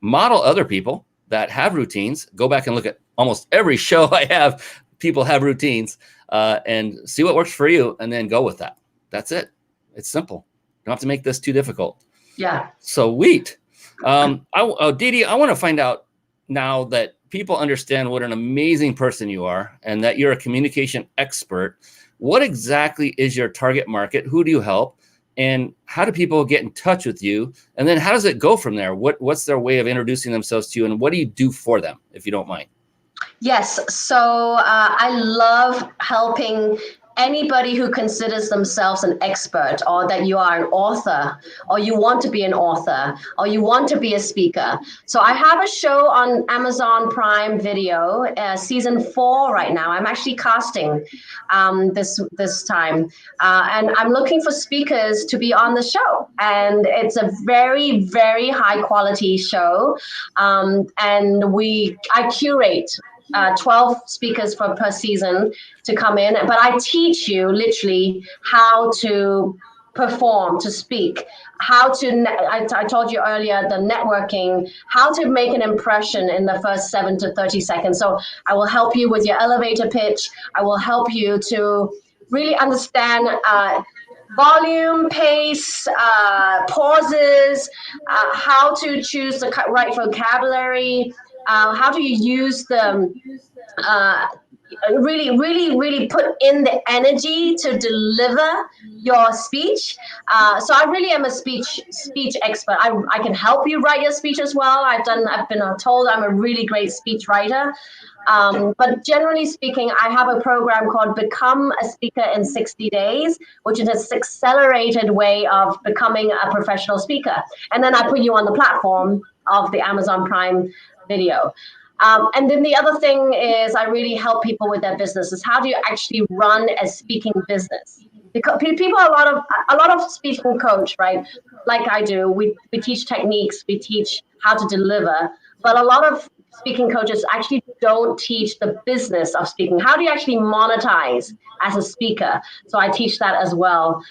model other people that have routines. Go back and look at almost every show I have. People have routines, and see what works for you, and then go with that. That's it. It's simple. You don't have to make this too difficult. Yeah. Sweet. Didi, I want to find out now that people understand what an amazing person you are and that you're a communication expert. What exactly is your target market? Who do you help? And how do people get in touch with you? And then how does it go from there? What's their way of introducing themselves to you? And what do you do for them, if you don't mind? Yes. So I love helping anybody who considers themselves an expert, or that you are an author, or you want to be an author, or you want to be a speaker. So I have a show on Amazon Prime Video, season 4 right now. I'm actually casting this time, and I'm looking for speakers to be on the show. And it's a very, very high quality show, and I curate 12 speakers per season to come in, but I teach you literally how to perform, to speak, how to, I told you earlier, the networking, how to make an impression in the first 7 to 30 seconds. So I will help you with your elevator pitch. I will help you to really understand volume, pace, pauses, how to choose the right vocabulary, how do you use the really put in the energy to deliver your speech. So I really am a speech expert. I can help you write your speech as well. I've been told I'm a really great speech writer. But generally speaking, I have a program called Become a Speaker in 60 Days, which is an accelerated way of becoming a professional speaker. And then I put you on the platform of the Amazon Prime Video. And then the other thing is I really help people with their businesses. How do you actually run a speaking business? Because people, a lot of speaking coach, right? Like I do, we teach techniques, we teach how to deliver, but a lot of speaking coaches actually don't teach the business of speaking. How do you actually monetize as a speaker? So I teach that as well.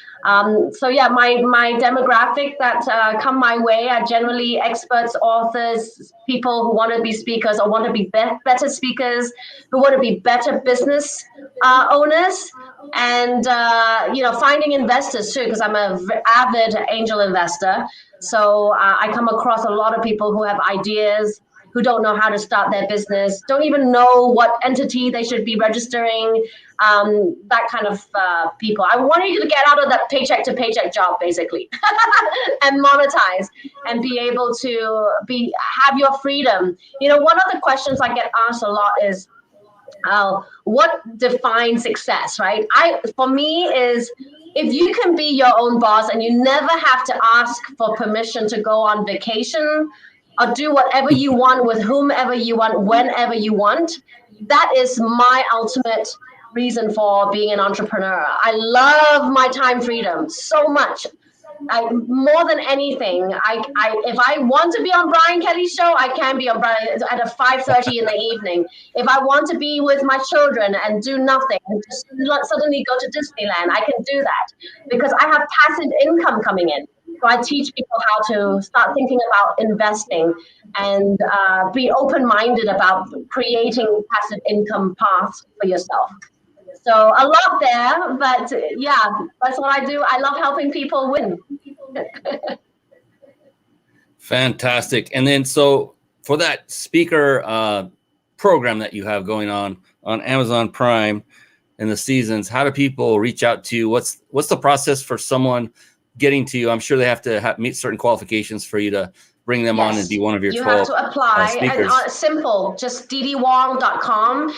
So yeah, my demographic that come my way are generally experts, authors, people who want to be speakers or want to be better speakers, who want to be better business owners, and finding investors too, because I'm an avid angel investor. So I come across a lot of people who have ideas, who don't know how to start their business, don't even know what entity they should be registering, that kind of people. I want you to get out of that paycheck to paycheck job, basically, and monetize and be able to have your freedom. One of the questions I get asked a lot is, what defines success, right? For me is, if you can be your own boss and you never have to ask for permission to go on vacation or do whatever you want with whomever you want, whenever you want, that is my ultimate reason for being an entrepreneur. I love my time freedom so much. More than anything, if I want to be on Brian Kelly's show, I can be on Brian at a 5:30 in the evening. If I want to be with my children and do nothing and just suddenly go to Disneyland, I can do that because I have passive income coming in. So I teach people how to start thinking about investing and be open-minded about creating passive income paths for yourself. So a lot there, but yeah, that's what I do. I love helping people win. Fantastic. And then so for that speaker program that you have going on Amazon Prime and the seasons, how do people reach out to you? What's the process for someone getting to you? I'm sure they have to meet certain qualifications for you to bring them on and be one of your 12 have to apply, speakers. and simple, just didiwong.com.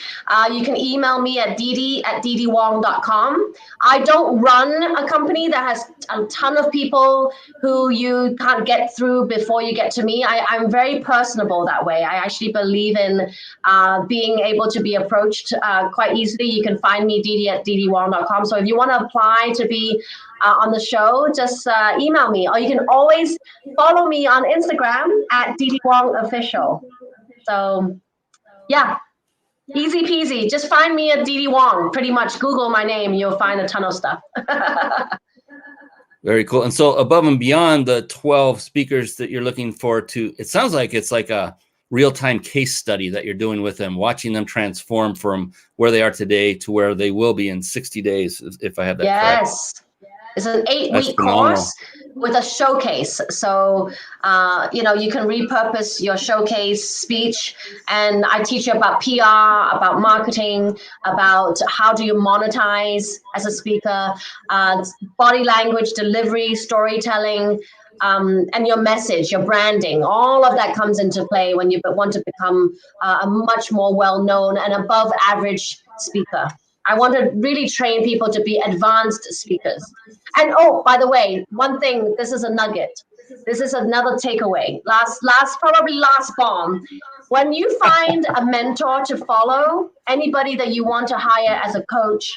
You can email me at didi@didiwong.com. I don't run a company that has a ton of people who you can't get through before you get to me. I'm very personable that way. I actually believe in being able to be approached quite easily. You can find me didi@didiwong.com. So if you want to apply to be on the show, just email me, or you can always follow me on Instagram at Didi Wong Official. So yeah, easy peasy. Just find me at Didi Wong. Pretty much Google my name, you'll find a ton of stuff. Very cool. And so above and beyond the 12 speakers that you're looking for to, it sounds like it's like a real-time case study that you're doing with them, watching them transform from where they are today to where they will be in 60 days, if I have that correct. Yes. It's an 8-week course with a showcase. So, you can repurpose your showcase speech. And I teach you about PR, about marketing, about how do you monetize as a speaker, body language, delivery, storytelling, and your message, your branding. All of that comes into play when you want to become a much more well-known and above average speaker. I want to really train people to be advanced speakers. And oh, by the way, one thing, this is a nugget. This is another takeaway. Probably last bomb. When you find a mentor to follow, anybody that you want to hire as a coach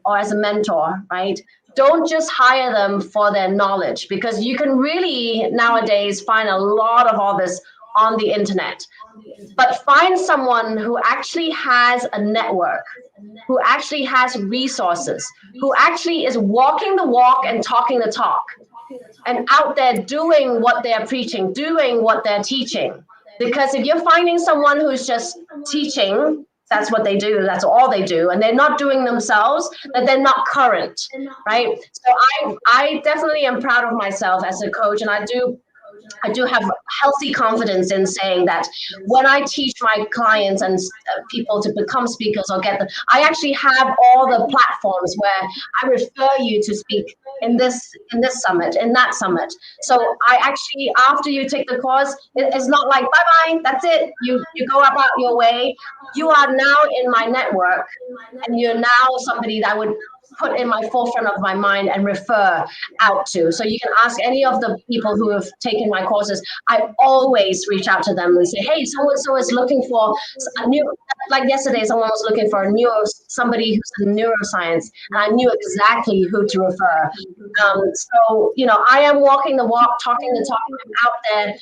or as a mentor, right? Don't just hire them for their knowledge, because you can really nowadays find a lot of all this on the internet. But find someone who actually has a network, who actually has resources, who actually is walking the walk and talking the talk, and out there doing what they're preaching, doing what they're teaching. Because if you're finding someone who's just teaching, that's what they do, that's all they do, and they're not doing themselves, that they're not current, right? So I definitely am proud of myself as a coach, and I do have healthy confidence in saying that when I teach my clients and people to become speakers or get them, I actually have all the platforms where I refer you to speak in this summit, in that summit. So I actually, after you take the course, it's not like, bye-bye, that's it. You go about your way. You are now in my network, and you're now somebody that I would put in my forefront of my mind and refer out to. So you can ask any of the people who have taken my courses. I always reach out to them and say, hey, so-and-so is looking for a new, like yesterday, someone was looking for somebody who's in neuroscience, and I knew exactly who to refer. So, I am walking the walk, talking the talk. I'm out there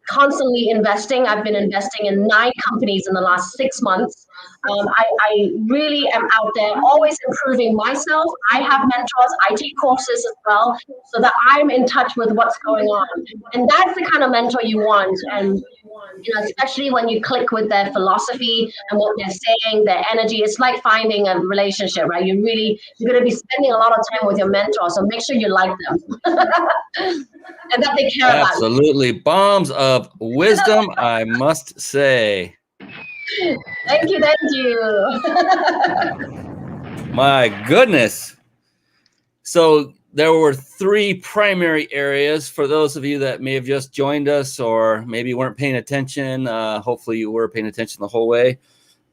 constantly investing. I've been investing in 9 companies in the last 6 months. I really am out there, always improving myself. I have mentors. I take courses as well, so that I'm in touch with what's going on. And that's the kind of mentor you want. And especially when you click with their philosophy and what they're saying, their energy. It's like finding a relationship, right? You're going to be spending a lot of time with your mentor, so make sure you like them. And that they care about you. Absolutely. Bombs of wisdom, I must say. Thank you. My goodness. So there were 3 primary areas for those of you that may have just joined us or maybe weren't paying attention. Hopefully you were paying attention the whole way.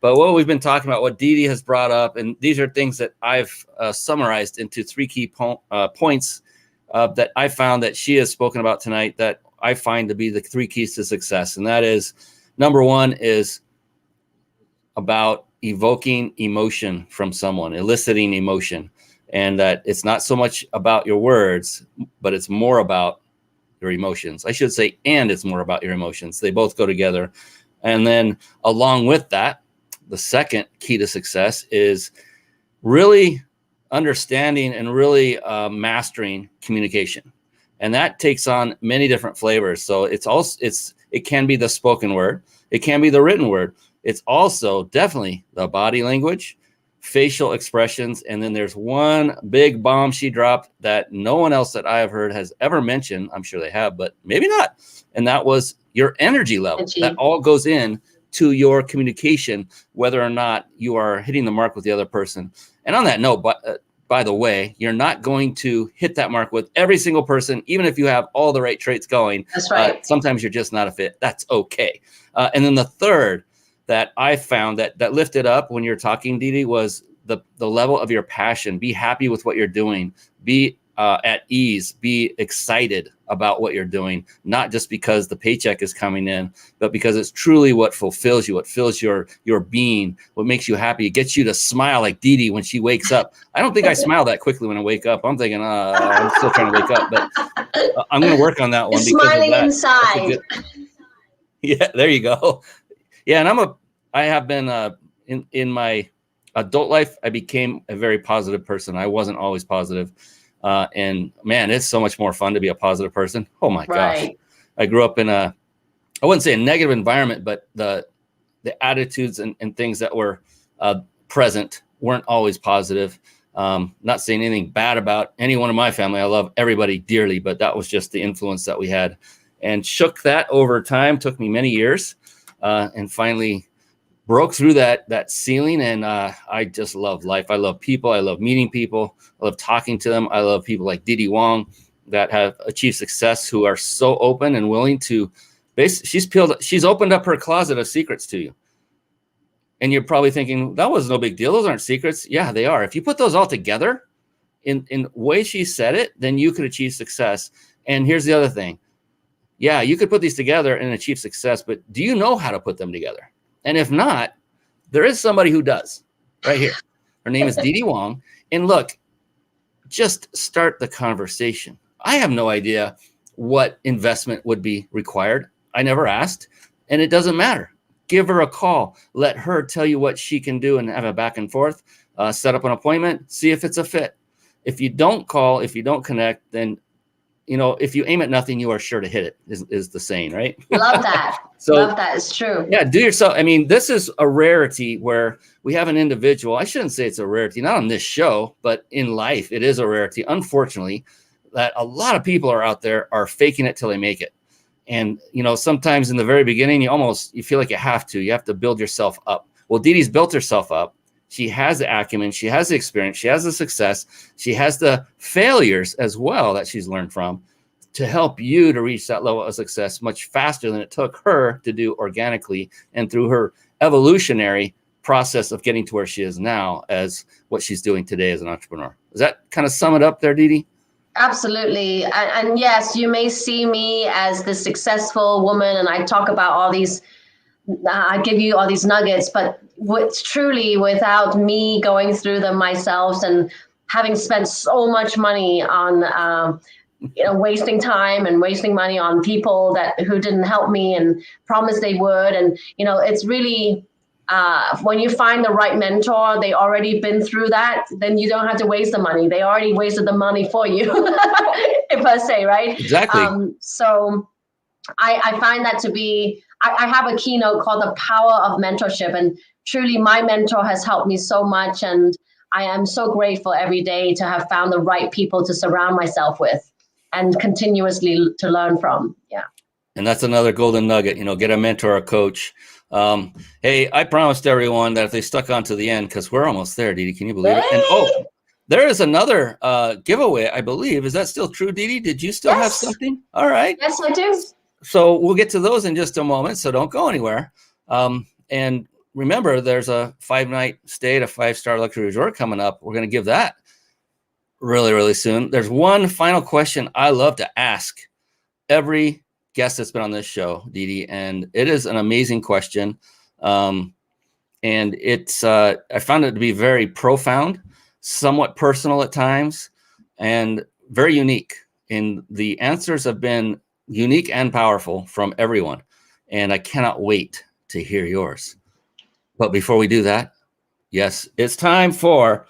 But what we've been talking about, what Didi has brought up, and these are things that I've summarized into 3 key points that I found that she has spoken about tonight that I find to be the 3 keys to success. And that is, number 1 is about evoking emotion from someone, eliciting emotion. And that it's not so much about your words, but it's more about your emotions. I should say, and it's more about your emotions. They both go together. And then along with that, the second key to success is really understanding and really mastering communication. And that takes on many different flavors. So it can be the spoken word. It can be the written word. It's also definitely the body language, facial expressions. And then there's one big bomb she dropped that no one else that I have heard has ever mentioned. I'm sure they have, but maybe not. And that was your energy level. That all goes in to your communication, whether or not you are hitting the mark with the other person. And on that note, by the way, you're not going to hit that mark with every single person, even if you have all the right traits going. That's right. Sometimes you're just not a fit. That's okay. And then the third that I found that lifted up when you're talking, Didi, was the level of your passion. Be happy with what you're doing. Be at ease. Be excited about what you're doing, not just because the paycheck is coming in, but because it's truly what fulfills you, what fills your being, what makes you happy. It gets you to smile like Didi when she wakes up. I don't think I smile that quickly when I wake up. I'm thinking, I'm still trying to wake up, but I'm going to work on that one. Smiling inside. Yeah, there you go. Yeah, and I have been in my adult life, I became a very positive person. I wasn't always positive. And man, it's so much more fun to be a positive person. Oh my gosh. I grew up in I wouldn't say a negative environment, but the attitudes and things that were present weren't always positive. Not saying anything bad about anyone in my family. I love everybody dearly, but that was just the influence that we had, and shook that over time. Took me many years, and finally broke through that ceiling. And I just love life. I love people. I love meeting people. I love talking to them. I love people like Didi Wong that have achieved success, who are so open and willing to she's opened up her closet of secrets to you. And you're probably thinking, that was no big deal. Those aren't secrets. Yeah, they are. If you put those all together in the way she said it, then you could achieve success. And here's the other thing. Yeah, you could put these together and achieve success, but do you know how to put them together? And if not, there is somebody who does right here. Her name is Didi Wong. And look, just start the conversation. I have no idea what investment would be required. I never asked, and it doesn't matter. Give her a call. Let her tell you what she can do and have a back and forth. Set up an appointment. See if it's a fit. If you don't call, if you don't connect, then, if you aim at nothing, you are sure to hit it, is the saying, right? Love that. Love that. It's true. Yeah, do yourself. I mean, this is a rarity where we have an individual. I shouldn't say it's a rarity, not on this show, but in life, it is a rarity, unfortunately, that a lot of people are out there are faking it till they make it. And, sometimes in the very beginning, you feel like you have to build yourself up. Well, Didi's built herself up. She has the acumen. She has the experience. She has the success. She has the failures as well that she's learned from to help you to reach that level of success much faster than it took her to do organically and through her evolutionary process of getting to where she is now as what she's doing today as an entrepreneur. Does that kind of sum it up there, Didi? Absolutely. And yes, you may see me as the successful woman, and I talk about all these, I give you all these nuggets, but what's truly without me going through them myself and having spent so much money on, wasting time and wasting money on people who didn't help me and promised they would. And, it's really, when you find the right mentor, they already been through that, then you don't have to waste the money. They already wasted the money for you, per se, right? Exactly. So I find that to be, I have a keynote called The Power of Mentorship. And truly my mentor has helped me so much. And I am so grateful every day to have found the right people to surround myself with and continuously to learn from. Yeah. And that's another golden nugget, get a mentor, a coach. Hey, I promised everyone that if they stuck on to the end, because we're almost there, Didi, can you believe it? And there is another giveaway, I believe. Is that still true, Didi? Did you still have something? All right. Yes, I do. So we'll get to those in just a moment, so don't go anywhere. And remember, there's a 5-night stay at a 5-star luxury resort coming up. We're going to give that really, really soon. There's one final question I love to ask every guest that's been on this show, Didi, and it is an amazing question. And it's I found it to be very profound, somewhat personal at times, and very unique. And the answers have been unique and powerful from everyone. And I cannot wait to hear yours. But before we do that, yes, it's time for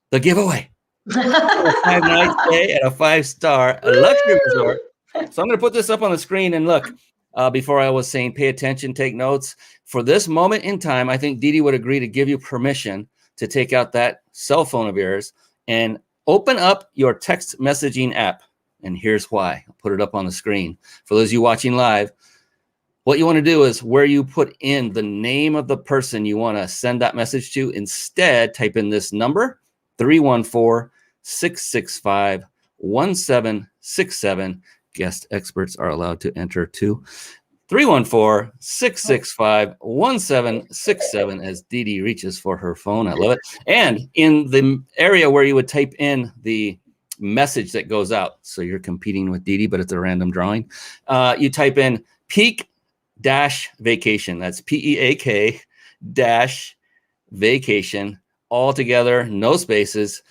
the giveaway. A 5-night stay at a 5-star luxury resort. So I'm going to put this up on the screen, and look, before I was saying, pay attention, take notes. For this moment in time, I think Didi would agree to give you permission to take out that cell phone of yours and open up your text messaging app. And here's why. I'll put it up on the screen. For those of you watching live, what you want to do is where you put in the name of the person you want to send that message to, instead type in this number 314-665-1767. Guest experts are allowed to enter too. 314-665-1767 as Didi reaches for her phone. I love it. And in the area where you would type in the message that goes out, so you're competing with Didi, but it's a random drawing. You type in peak dash vacation. That's PEAK dash vacation, all together, no spaces.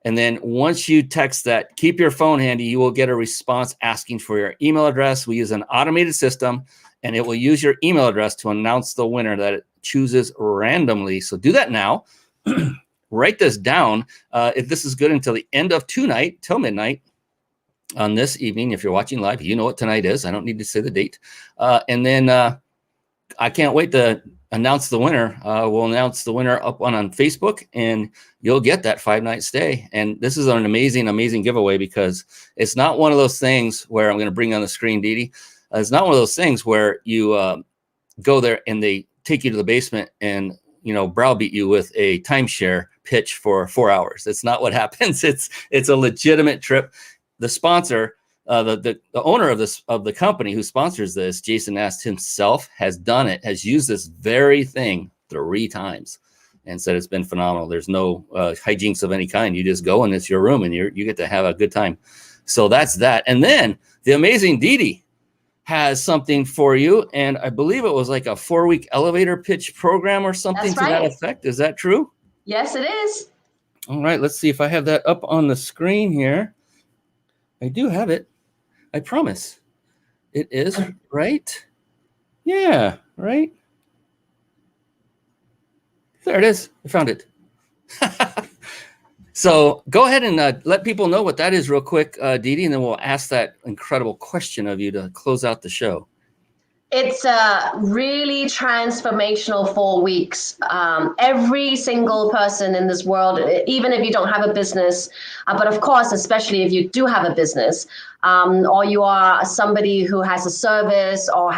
And then once you text that, keep your phone handy, you will get a response asking for your email address. We use an automated system, and it will use your email address to announce the winner that it chooses randomly. So do that now. Write this down. If this is good until the end of tonight, till midnight on this evening, if you're watching live, you know what tonight is. I don't need to say the date. And then I can't wait to announce the winner. We'll announce the winner up on Facebook, and you'll get that 5-night stay. And this is an amazing, amazing giveaway, because it's not one of those things where I'm going to bring on the screen, Didi. It's not one of those things where you go there and they take you to the basement and, browbeat you with a timeshare pitch for 4 hours. That's not what happens. It's a legitimate trip. The sponsor, the owner of the company who sponsors this, Jason Nast himself, has done it, has used this very thing 3 times, and said it's been phenomenal. There's no hijinks of any kind. You just go and it's your room, and you get to have a good time. So that's that. And then the amazing Didi has something for you, and I believe it was like a 4-week elevator pitch program or something. That's right. To that effect. Is that true? Yes, it is. All right, let's see if I have that up on the screen here. I do have it. I promise. It is, right? Yeah, right? There it is. I found it. So go ahead and let people know what that is real quick, Didi, and then we'll ask that incredible question of you to close out the show. It's a really transformational 4 weeks. Every single person in this world, even if you don't have a business, but of course, especially if you do have a business, or you are somebody who has a service, or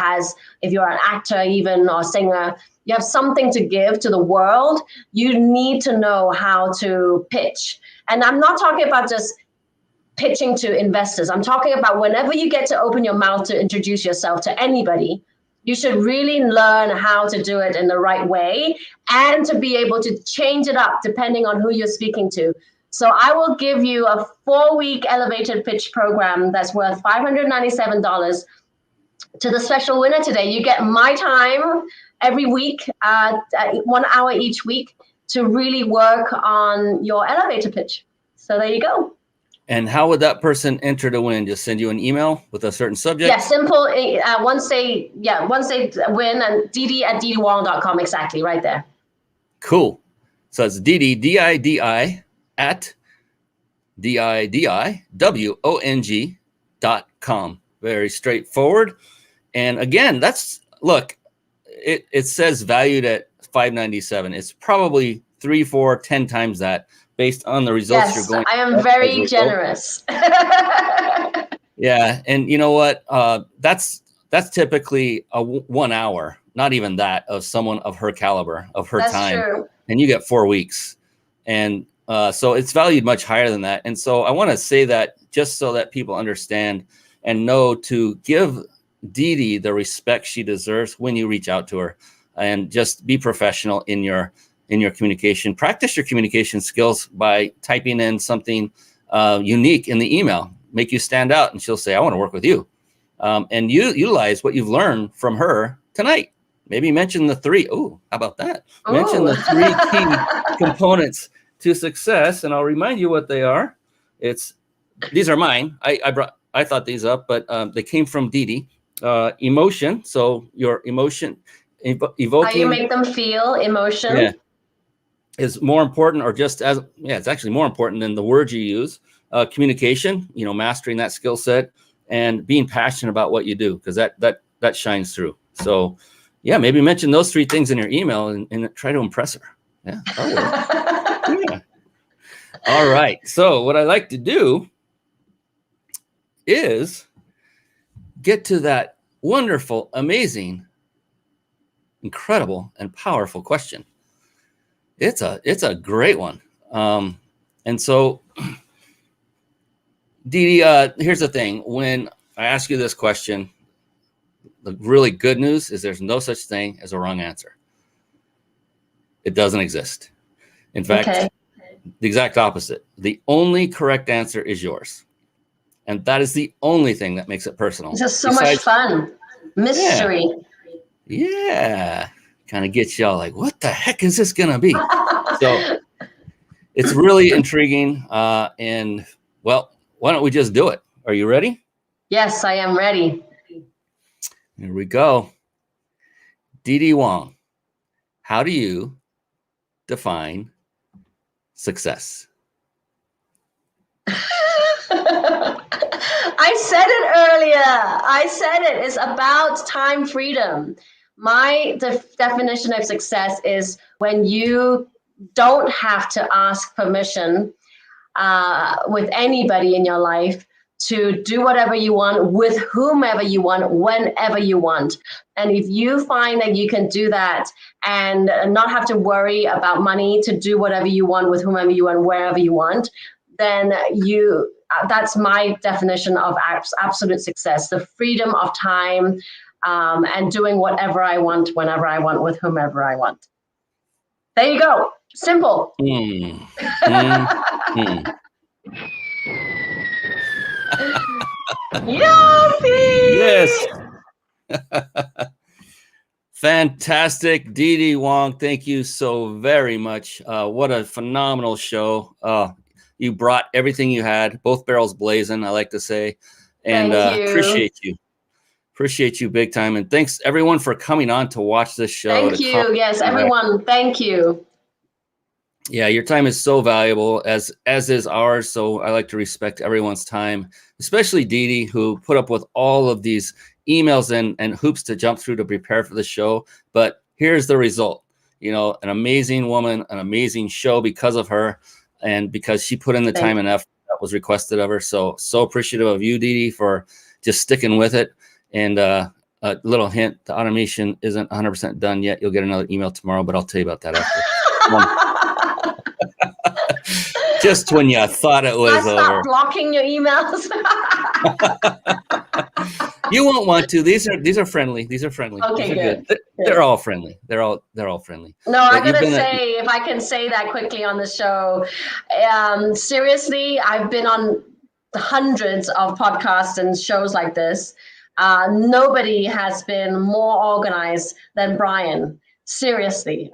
if you're an actor even, or singer, you have something to give to the world, you need to know how to pitch. And I'm not talking about just pitching to investors. I'm talking about whenever you get to open your mouth to introduce yourself to anybody, you should really learn how to do it in the right way, and to be able to change it up depending on who you're speaking to. So I will give you a 4-week elevated pitch program that's worth $597 to the special winner today. You get my time every week, 1 hour each week, to really work on your elevator pitch. So there you go. And how would that person enter to win? Just send you an email with a certain subject? Yeah, simple. Once they win, and Didi@DidiWong.com, exactly, right there. Cool. So it's Didi, DIDI, at DIDIWONG.com. Very straightforward. And again, it says valued at $597. It's probably 3, 4, 10 times that, based on the results you're going. I am very generous. Yeah, and you know what? That's typically a 1 hour, not even that, of someone of her caliber, of her time. True. And you get 4 weeks, and so it's valued much higher than that. And so I want to say that just so that people understand and know to give Didi the respect she deserves when you reach out to her, and just be professional in your communication. Practice your communication skills by typing in something unique in the email, make you stand out, and she'll say, I want to work with you. And you utilize what you've learned from her tonight. Maybe mention the 3. Oh, how about that? Ooh. Mention the 3 key components to success, and I'll remind you what they are. These are mine. I thought these up, but they came from Didi. Emotion. So your emotion, evoking. How you make them feel, emotion. Yeah. Is more important, or just as, it's actually more important than the words you use. Communication, mastering that skill set, and being passionate about what you do, because that shines through. So maybe mention those 3 things in your email and try to impress her. Yeah, that'll work. Yeah. All right. So what I like to do is get to that wonderful, amazing, incredible, and powerful question. It's a great one. And so, Didi, here's the thing. When I ask you this question, the really good news is there's no such thing as a wrong answer. It doesn't exist. In fact, the exact opposite. The only correct answer is yours. And that is the only thing that makes it personal. It's just so much fun. Mystery. Yeah. Kind of gets y'all like, what the heck is this going to be? So it's really intriguing. And, well, why don't we just do it? Are you ready? Yes, I am ready. Here we go. Didi Wong, how do you define success? I said it earlier. I said it. It's about time freedom. My definition of success is when you don't have to ask permission with anybody in your life to do whatever you want with whomever you want, whenever you want. And if you find that you can do that and not have to worry about money to do whatever you want with whomever you want, wherever you want, then that's my definition of absolute success, the freedom of time and doing whatever I want, whenever I want, with whomever I want. There you go. Simple. Yuppie! Yes. Fantastic. Didi Wong, thank you so very much. What a phenomenal show. You brought everything you had, both barrels blazing, I like to say. And appreciate you. Appreciate you big time. And thanks everyone for coming on to watch this show. Thank you. Yes, everyone. Thank you. Yeah, your time is so valuable, as is ours. So I like to respect everyone's time, especially Didi, who put up with all of these emails and hoops to jump through to prepare for the show. But here's the result. You know, an amazing woman, an amazing show because of her, and because she put in the time and effort that was requested of her. So appreciative of you, Didi, for just sticking with it. And a little hint, the automation isn't 100% done yet. You'll get another email tomorrow, but I'll tell you about that after. Just when you thought it was over. Stop blocking your emails. You won't want to. These are friendly. These are friendly. Okay, good. They're all friendly. They're all friendly. No, I'm gonna say, if I can say that quickly on the show, seriously, I've been on hundreds of podcasts and shows like this. Nobody has been more organized than Brian. Seriously,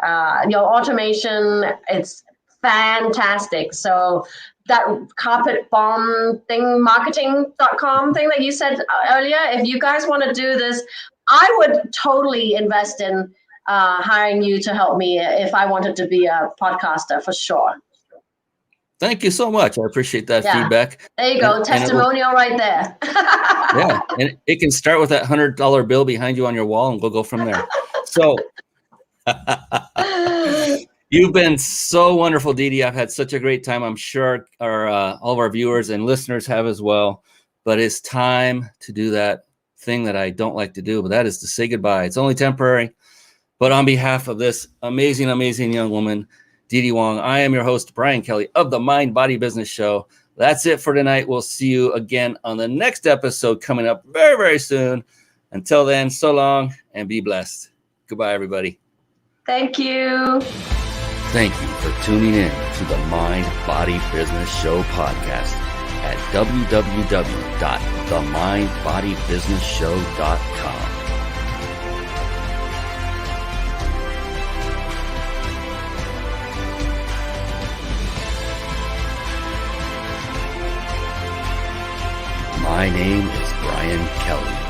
your automation, it's fantastic. So that carpet bomb thing, marketing.com thing that you said earlier, if you guys want to do this, I would totally invest in hiring you to help me if I wanted to be a podcaster, for sure. Thank you so much. I appreciate that feedback. There you go. Testimonial right there. Yeah. And it can start with that $100 bill behind you on your wall, and we'll go from there. So you've been so wonderful, Didi. I've had such a great time. I'm sure all of our viewers and listeners have as well. But it's time to do that thing that I don't like to do, but that is to say goodbye. It's only temporary. But on behalf of this amazing, amazing young woman, Didi Wong, I am your host, Brian Kelly of the Mind Body Business Show. That's it for tonight. We'll see you again on the next episode coming up very, very soon. Until then, so long and be blessed. Goodbye, everybody. Thank you. Thank you for tuning in to the Mind Body Business Show podcast at www.themindbodybusinessshow.com. My name is Brian Kelly.